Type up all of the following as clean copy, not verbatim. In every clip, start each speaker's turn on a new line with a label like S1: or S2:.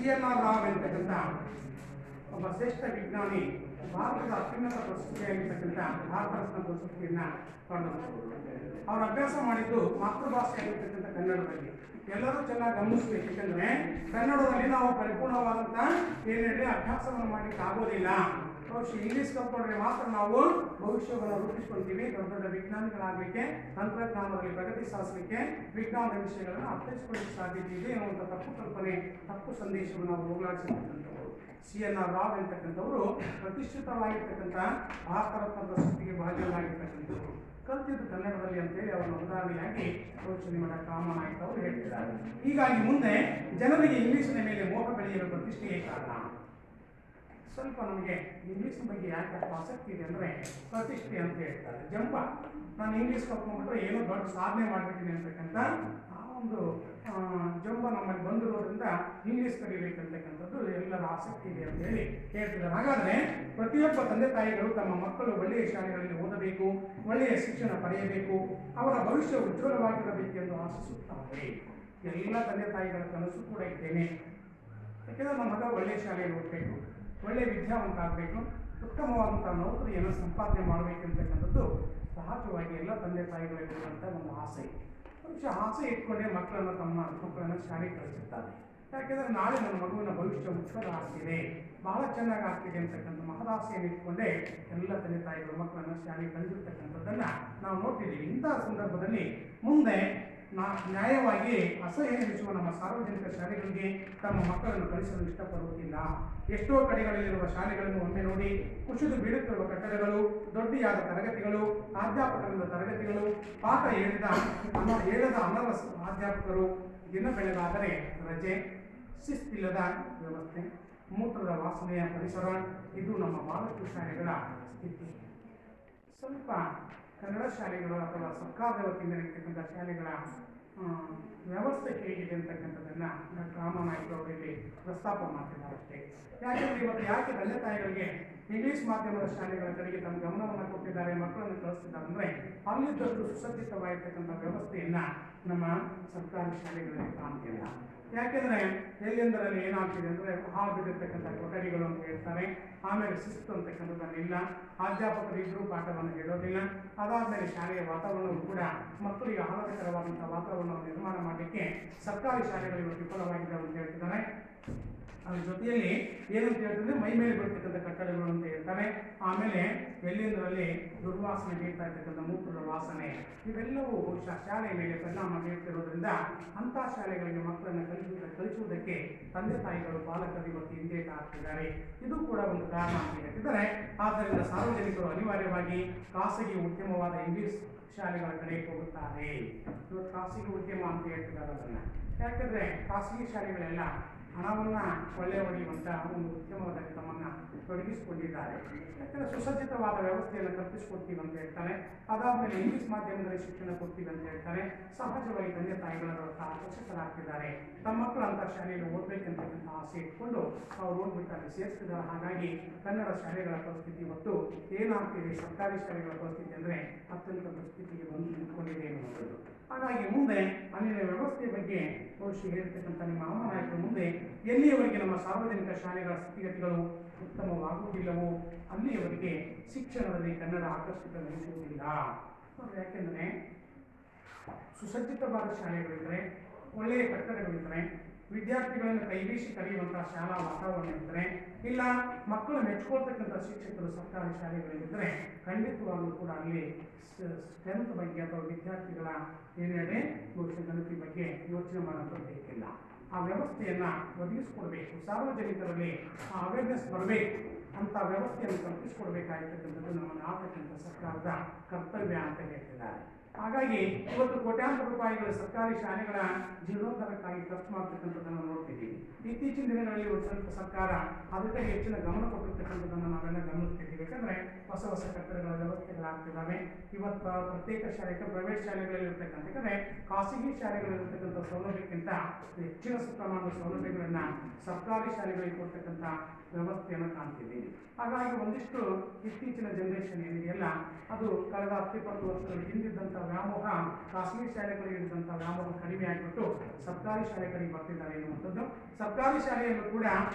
S1: CNR Rao ಎಂತಕ್ಕಂಥ ಒಬ್ಬ ಶ್ರೇಷ್ಠ ವಿಜ್ಞಾನಿ ಭಾರತದ ಅತ್ಯುನ್ನತ ಪ್ರಶಸ್ತಿಯಾಗಿರ್ತಕ್ಕಂಥ ಭಾರತ ರತ್ನ ಪ್ರಶಸ್ತಿಯನ್ನು ಪಡೆದರು. ಅವರು ಅಭ್ಯಾಸ ಮಾಡಿದ್ದು ಮಾತೃಭಾಷೆಯಾಗಿರ್ತಕ್ಕಂಥ ಕನ್ನಡದಲ್ಲಿ. ಎಲ್ಲರೂ ಚೆನ್ನಾಗಿ ಗಮನಿಸಬೇಕು, ಯಾಕಂದರೆ ಕನ್ನಡದಲ್ಲಿ ನಾವು ಪರಿಪೂರ್ಣವಾದಂಥ ಏನು ಹೇಳಿ ಅಭ್ಯಾಸವನ್ನು ಮಾಡಲಿಕ್ಕೆ ಆಗೋದಿಲ್ಲ. ಬಹುಶಃ ಇಂಗ್ಲೀಷ್ ಕಲ್ತ್ಕೊಂಡ್ರೆ ಮಾತ್ರ ನಾವು ಭವಿಷ್ಯವನ್ನು ರೂಪಿಸ್ಕೊಳ್ತೀವಿ. ದೊಡ್ಡ ದೊಡ್ಡ ವಿಜ್ಞಾನಿಗಳಾಗಲಿಕ್ಕೆ, ತಂತ್ರಜ್ಞಾನದಲ್ಲಿ ಪ್ರಗತಿ ಸಾಧಿಸಲಿಕ್ಕೆ, ವಿಜ್ಞಾನದ ವಿಷಯಗಳನ್ನು ಅರ್ಥೈಸ್ಕೊಳ್ಳಿಕ್ಕೆ ಸಾಧ್ಯತೆ ಇದೆ ಅನ್ನುವಂಥ ತಪ್ಪು ಕಲ್ಪನೆ, ತಪ್ಪು ಸಂದೇಶವನ್ನು ನಾವು ಹೋಗಲಾಡಿಸಿರ್ತಕ್ಕಂಥವ್ರು. CNR ರಾವ್ ಎಂತಕ್ಕಂಥವರು ಪ್ರತಿಷ್ಠಿತವಾಗಿರ್ತಕ್ಕಂಥ ಭಾರತ ರತ್ನ ಪ್ರಶಸ್ತಿಗೆ ಭಾಜನರಾಗಿರ್ತಕ್ಕಂಥವ್ರು. ಕಲ್ತಿದ್ದು ಕನ್ನಡದಲ್ಲಿ ಅಂತೇಳಿ ಅವರ ಉದಾಹರಣೆಯಾಗಿ ಶ್ರೀಮಠ ಕಾಮನಾಯ್ಕ ಅವರು ಹೇಳ್ತಿದ್ದಾರೆ. ಹೀಗಾಗಿ ಮುಂದೆ ಜನರಿಗೆ ಇಂಗ್ಲೀಷಿನ ಮೇಲೆ ಮೋಹ ಬೆಳೆಯಲು ಪ್ರತಿಷ್ಠೆಯೇ ಕಾರಣ. ಸ್ವಲ್ಪ ನಮಗೆ ಇಂಗ್ಲೀಷ್ ಬಗ್ಗೆ ಯಾಕೆ ಆಸಕ್ತಿ ಇದೆ ಅಂದರೆ ಪ್ರತಿಷ್ಠೆ ಅಂತ ಹೇಳ್ತಾರೆ. ಜಂಬ, ನಾನು ಇಂಗ್ಲೀಷ್ ಕಲ್ತ್ಕೊಂಡ್ಬಿಟ್ರೆ ಏನೋ ದೊಡ್ಡ ಸಾಧನೆ ಮಾಡಿಬಿಟ್ಟಿನಿ ಅಂತಕ್ಕಂಥ ಆ ಒಂದು ಜಂಬ ನಮ್ಮಲ್ಲಿ ಬಂದಿರೋದ್ರಿಂದ ಇಂಗ್ಲೀಷ್ ಕಲಿಬೇಕಂತಕ್ಕಂಥದ್ದು ಎಲ್ಲರ ಆಸಕ್ತಿ ಇದೆ ಅಂತ ಹೇಳಿ ಹೇಳ್ತಿದ್ದಾರೆ. ಹಾಗಾದರೆ ಪ್ರತಿಯೊಬ್ಬ ತಂದೆ ತಾಯಿಗಳು ತಮ್ಮ ಮಕ್ಕಳು ಒಳ್ಳೆಯ ಶಾಲೆಗಳಲ್ಲಿ ಓದಬೇಕು, ಒಳ್ಳೆಯ ಶಿಕ್ಷಣ ಪಡೆಯಬೇಕು, ಅವರ ಭವಿಷ್ಯ ಉಜ್ವಲವಾಗಿರಬೇಕೆಂದು ಆಶಿಸುತ್ತಾರೆ. ಎಲ್ಲ ತಂದೆ ತಾಯಿಗಳ ಕನಸು ಕೂಡ ಇದ್ದೇನೆ. ಯಾಕೆಂದರೆ ನಮ್ಮ ಮಗ ಒಳ್ಳೆಯ ಶಾಲೆಯಲ್ಲಿ ಓದಬೇಕು, ಒಳ್ಳೆಯ ವಿದ್ಯಾವಂತ ಆಗಬೇಕು, ಉತ್ತಮವಾದಂಥ ನೌಕರಿಯನ್ನು ಸಂಪಾದನೆ ಮಾಡಬೇಕಂತಕ್ಕಂಥದ್ದು ಸಹಜವಾಗಿ ಎಲ್ಲ ತಂದೆ ತಾಯಿಗಳಿರುವಂಥ ಒಂದು ಆಸೆ. ಬಹುಶಃ ಆಸೆ ಇಟ್ಕೊಂಡೇ ತಮ್ಮ ಮಕ್ಕಳನ್ನು ಶಾಲೆಗೆ ಕಳಿಸಿರ್ತಾರೆ. ಯಾಕೆಂದರೆ ನಾಳೆ ನನ್ನ ಮಗುವಿನ ಭವಿಷ್ಯ ಉಜ್ವಲ ಆಗ್ತಿದೆ, ಬಹಳ ಚೆನ್ನಾಗಿ ಆಗ್ತಿದೆ ಅಂತಕ್ಕಂಥ ಮಹದಾಸೆಯನ್ನು ಇಟ್ಕೊಂಡೇ ಎಲ್ಲ ತಂದೆ ತಾಯಿಗಳು ಮಕ್ಕಳನ್ನು ಶಾಲೆಗೆ ಕಳಿಸಿರ್ತಕ್ಕಂಥದ್ದನ್ನು ನಾವು ನೋಡ್ತಿದ್ದೀವಿ. ಇಂತಹ ಸಂದರ್ಭದಲ್ಲಿ ಮುಂದೆ ನ್ಯಾಯವಾಗಿ ಅಸಹ್ಯ ಎನಿಸುವ ನಮ್ಮ ಸಾರ್ವಜನಿಕ ಶಾಲೆಗಳಿಗೆ ತಮ್ಮ ಮಕ್ಕಳನ್ನು ಕಳಿಸಲು ಇಷ್ಟಪಡುವುದಿಲ್ಲ. ಎಷ್ಟೋ ಕಡೆಗಳಲ್ಲಿರುವ ಶಾಲೆಗಳನ್ನು ಒಮ್ಮೆ ನೋಡಿ, ಕುಸಿದು ಬೀಳುತ್ತಿರುವ ಕಟ್ಟಡಗಳು, ದೊಡ್ಡಿಯಾದ ತರಗತಿಗಳು, ಪ್ರಾಧ್ಯಾಪಕರಿಂದ ತರಗತಿಗಳು, ಪಾಠ ಹೇಳದ ಅನರ್ಹ ಪ್ರಾಧ್ಯಾಪಕರು, ದಿನ ಬೆಳಗಾದರೆ ರಜೆ, ಶಿಸ್ತಿಲ್ಲದ ವ್ಯವಸ್ಥೆ, ಮೂತ್ರದ ವಾಸನೆಯ ಪರಿಸರ, ಇದು ನಮ್ಮ ಬಹಳಷ್ಟು ಶಾಲೆಗಳ ಸ್ಥಿತಿ. ಸ್ವಲ್ಪ ಕನ್ನಡ ಶಾಲೆಗಳು ಅಥವಾ ಸರ್ಕಾರದ ವತಿಯಿಂದ ಇರ್ತಕ್ಕಂಥ ಶಾಲೆಗಳ ವ್ಯವಸ್ಥೆ ಹೇಗಿದೆ ಅಂತಕ್ಕಂಥದ್ದನ್ನು ಡಾಕ್ಟರ್ ರಾಮನಾಯ್ಕ ಅವರಲ್ಲಿ ಪ್ರಸ್ತಾಪ ಮಾಡ್ತಿದ್ದಾರೆ ಅಷ್ಟೇ. ಯಾಕೆಂದರೆ ಇವತ್ತು ಯಾಕೆ ತಂದೆ ತಾಯಿಗಳಿಗೆ ಇಂಗ್ಲೀಷ್ ಮಾಧ್ಯಮದ ಶಾಲೆಗಳ ಕಡೆಗೆ ತಮ್ಮ ಗಮನವನ್ನು ಕೊಟ್ಟಿದ್ದಾರೆ, ಮಕ್ಕಳನ್ನು ಕಳಿಸ್ತಿದ್ದಾರೆ ಅಂದರೆ ಅಲ್ಲಿದ್ದಷ್ಟು ಸುಸಜ್ಜಿತವಾಗಿರ್ತಕ್ಕಂಥ ವ್ಯವಸ್ಥೆಯನ್ನು ನಮ್ಮ ಸರ್ಕಾರಿ ಶಾಲೆಗಳಲ್ಲಿ ಕಾಣ್ತಿಲ್ಲ. ಯಾಕೆಂದರೆ ಎಲ್ಲೆಂದರಲ್ಲಿ ಏನಾಗ್ತಿದೆ ಅಂದರೆ ಹಾಳು ಬಿದ್ದಿರ್ತಕ್ಕಂಥ ಕೊಠಡಿಗಳು ಅಂತ ಹೇಳ್ತಾರೆ. ಆಮೇಲೆ ಶಿಸ್ತು ಅಂತಕ್ಕಂಥದ್ದನ್ನಿಲ್ಲ, ಅಧ್ಯಾಪಕರು ಇದ್ದರೂ ಪಾಠವನ್ನು ಹೇಳೋದಿಲ್ಲ. ಅದಾದಮೇಲೆ ಶಾಲೆಯ ವಾತಾವರಣವು ಕೂಡ ಮಕ್ಕಳಿಗೆ ಆಹ್ಲಾದಕರವಾದಂಥ ವಾತಾವರಣವನ್ನು ನಿರ್ಮಾಣ ಮಾಡಲಿಕ್ಕೆ ಸರ್ಕಾರಿ ಶಾಲೆಗಳು ವಿಫಲವಾಗಿದೆ ಅಂತ ಹೇಳ್ತಿದ್ದಾರೆ. ಅದ್ರ ಜೊತೆಯಲ್ಲಿ ಏನಂತ ಹೇಳ್ತಿದ್ರೆ ಮೈ ಮೇಲೆ ಬರ್ತಕ್ಕಂಥ ಕಟ್ಟಡಗಳು ಅಂತ ಹೇಳ್ತಾರೆ. ಆಮೇಲೆ ಎಲ್ಲೆಂದರಲ್ಲಿ ದುರ್ವಾಸನೆ ಬೀಳ್ತಾ ಇರ್ತಕ್ಕಂಥ ಮೂತ್ರದ ವಾಸನೆ, ಇವೆಲ್ಲವೂ ಶಾಲೆಯ ಮೇಲೆ ಪರಿಣಾಮ ಬೀಳ್ತಿರೋದ್ರಿಂದ ಅಂಥ ಶಾಲೆಗಳಿಗೆ ಮಕ್ಕಳನ್ನು ಕಲಿಸುವುದಕ್ಕೆ ತಂದೆ ತಾಯಿಗಳು ಪಾಲಕರು ಇವತ್ತು ಹಿಂದೇಟ ಹಾಕ್ತಿದ್ದಾರೆ. ಇದು ಕೂಡ ಒಂದು ಕಾರಣ ಅಂತ ಹೇಳ್ತಿದ್ದಾರೆ. ಆದ್ದರಿಂದ ಸಾರ್ವಜನಿಕರು ಅನಿವಾರ್ಯವಾಗಿ ಖಾಸಗಿ ಉದ್ಯಮವಾದ ಇಂಗ್ಲೀಷ್ ಶಾಲೆಗಳ ಕಡೆಗೆ ಹೋಗುತ್ತಾರೆ. ಇವತ್ತು ಖಾಸಗಿ ಉದ್ಯಮ ಅಂತ ಹೇಳ್ತಿದ್ದಾರೆ ಅದನ್ನು. ಯಾಕೆಂದರೆ ಖಾಸಗಿ ಶಾಲೆಗಳೆಲ್ಲ ಹಣವನ್ನು ಕೊಳ್ಳೆ ಹೊಡೆಯುವಂಥ ಒಂದು ಉದ್ಯಮದಲ್ಲಿ ತಮ್ಮನ್ನು ತೊಡಗಿಸಿಕೊಂಡಿದ್ದಾರೆ. ಯಾಕಂದರೆ ಸುಸಜ್ಜಿತವಾದ ವ್ಯವಸ್ಥೆಯನ್ನು ಕಲ್ಪಿಸಿಕೊಡ್ತೀವಿ ಅಂತ ಹೇಳ್ತಾರೆ. ಅದಾದಮೇಲೆ ಇಂಗ್ಲೀಷ್ ಮಾಧ್ಯಮದಲ್ಲಿ ಶಿಕ್ಷಣ ಕೊಡ್ತೀವಿ ಅಂತ ಹೇಳ್ತಾರೆ. ಸಹಜವಾಗಿ ತಂದೆ ತಾಯಿಗಳ ಆಕರ್ಷಕರಾಗ್ತಿದ್ದಾರೆ. ತಮ್ಮ ಮಕ್ಕಳು ಅಂಥ ಶಾಲೆಯಲ್ಲಿ ಓದಬೇಕಂತಕ್ಕಂಥ ಆಸೆ ಇಟ್ಕೊಂಡು ಅವ್ರು ಓದ್ಬಿಟ್ಟು ಅಲ್ಲಿ ಸೇರಿಸ್ತಿದ್ದಾರೆ. ಹಾಗಾಗಿ ಕನ್ನಡ ಶಾಲೆಗಳ ಪರಿಸ್ಥಿತಿ ಇವತ್ತು ಏನಾಗ್ತಿದೆ, ಸರ್ಕಾರಿ ಶಾಲೆಗಳ ಪರಿಸ್ಥಿತಿ ಅಂದರೆ ಅತ್ಯಂತ ಪರಿಸ್ಥಿತಿಗೆ ಬಂದು ನಿಂತ್ಕೊಂಡಿದೆ ಎನ್ನುವಂಥದ್ದು. ಹಾಗಾಗಿ ಮುಂದೆ ಅಲ್ಲಿನ ವ್ಯವಸ್ಥೆ ಬಗ್ಗೆ ಬಹುಶಃ ಹೇಳಿರ್ತಕ್ಕಂಥ ನಿಮ್ಮ ರಾಮನಾಯ್ಕರು ಮುಂದೆ ಎಲ್ಲಿಯವರೆಗೆ ನಮ್ಮ ಸಾರ್ವಜನಿಕ ಶಾಲೆಗಳ ಸ್ಥಿತಿಗತಿಗಳು ಉತ್ತಮವಾಗುವುದಿಲ್ಲವೋ ಅಲ್ಲಿಯವರೆಗೆ ಶಿಕ್ಷಣದಲ್ಲಿ ಕನ್ನಡ ಆಕರ್ಷಿತವೆನಿಸುವುದಿಲ್ಲ. ಯಾಕೆಂದರೆ ಸುಸಜ್ಜಿತವಾದ ಶಾಲೆಗಳಿದ್ದರೆ, ಒಳ್ಳೆಯ ಕಟ್ಟಡಗಳಿದ್ದರೆ, ವಿದ್ಯಾರ್ಥಿಗಳನ್ನು ಕೈಬೀಸಿ ಕರೆಯುವಂಥ ಶಾಲಾ ವಾತಾವರಣ ಇದ್ದರೆ, ಇಲ್ಲ ಮಕ್ಕಳು ಮೆಚ್ಕೊಳ್ತಕ್ಕಂಥ ಶಿಕ್ಷಕರು ಸರ್ಕಾರಿ ಶಾಲೆಗಳಿದ್ದರೆ ಖಂಡಿತವಾಗಲೂ ಕೂಡ ಅಲ್ಲಿ ಸ್ಟ್ರೆಂತ್ ಬಗ್ಗೆ ಅಥವಾ ವಿದ್ಯಾರ್ಥಿಗಳ ಏನೇಳೆ ಗಣತಿ ಬಗ್ಗೆ ಯೋಚನೆ ಮಾಡೋದು ಬೇಕಿಲ್ಲ. ಆ ವ್ಯವಸ್ಥೆಯನ್ನು ಒದಗಿಸ್ಕೊಡ್ಬೇಕು, ಸಾರ್ವಜನಿಕರಲ್ಲಿ ಆ ಅವೇರ್ನೆಸ್ ಬರಬೇಕು ಅಂತ ವ್ಯವಸ್ಥೆಯನ್ನು ಕಲ್ಪಿಸಿಕೊಡ್ಬೇಕಾಗಿರ್ತಕ್ಕಂಥದ್ದು ನಮ್ಮನ್ನು ಆಳ್ತಕ್ಕಂಥ ಸರ್ಕಾರದ ಕರ್ತವ್ಯ ಅಂತ ಹೇಳ್ತಿದ್ದಾರೆ. ಹಾಗಾಗಿ ಇವತ್ತು ಕೋಟ್ಯಾಂತರ ರೂಪಾಯಿಗಳ ಸರ್ಕಾರಿ ಶಾಲೆಗಳ ಜೀರ್ಣೋದ್ಧಾರಕ್ಕಾಗಿ ಖರ್ಚು ಮಾಡ್ತಕ್ಕಂಥದ್ದನ್ನು ನೋಡ್ತಿದ್ದೀವಿ. ಇತ್ತೀಚಿನ ದಿನಗಳಲ್ಲಿ ಒಂದು ಸ್ವಲ್ಪ ಸರ್ಕಾರ ಅದಕ್ಕೆ ಹೆಚ್ಚಿನ ಗಮನ ಕೊಟ್ಟಿರ್ತಕ್ಕಂಥದ್ದನ್ನು ನಾವೆಲ್ಲ ಗಮನಿಸ್ತಿದ್ದೀವಿ. ಯಾಕಂದರೆ ಹೊಸ ಹೊಸ ಕಟ್ಟಡಗಳ ವ್ಯವಸ್ಥೆಗಳಾಗ್ತಿದ್ದಾವೆ. ಇವತ್ತು ಪ್ರತ್ಯೇಕ ಶಾಲೆಗೆ ಪ್ರೈವೇಟ್ ಶಾಲೆಗಳಲ್ಲಿರ್ತಕ್ಕಂಥ, ಯಾಕಂದರೆ ಖಾಸಗಿ ಶಾಲೆಗಳಲ್ಲಿರ್ತಕ್ಕಂಥ ಸೌಲಭ್ಯಕ್ಕಿಂತ ಹೆಚ್ಚಿನ ಪ್ರಮಾಣದ ಸೌಲಭ್ಯಗಳನ್ನು ಸರ್ಕಾರಿ ಶಾಲೆಗಳಿಗೆ ಕೊಡ್ತಕ್ಕಂಥ ವ್ಯವಸ್ಥೆಯನ್ನು ಕಾಣ್ತಿದ್ದೀವಿ. ಹಾಗಾಗಿ ಒಂದಿಷ್ಟು ಇತ್ತೀಚಿನ ಜನರೇಷನ್ ಏನಿದೆಯಲ್ಲ ಅದು ಕಳೆದ 10-20 ವರ್ಷಗಳ ಹಿಂದಿದ್ದಂಥ ವ್ಯಾಮೋಹ, ಖಾಸಗಿ ಶಾಲೆಗಳಿಗೆ ಇದ್ದಂಥ ವ್ಯಾಮೋಹ ಕಡಿಮೆ ಆಗಿಬಿಟ್ಟು ಸರ್ಕಾರಿ ಶಾಲೆ ಕಡೆಗೆ ಬರ್ತಿದ್ದಾರೆ ಎನ್ನುವಂಥದ್ದು. ಸರ್ಕಾರಿ ಶಾಲೆಯಲ್ಲೂ ಕೂಡ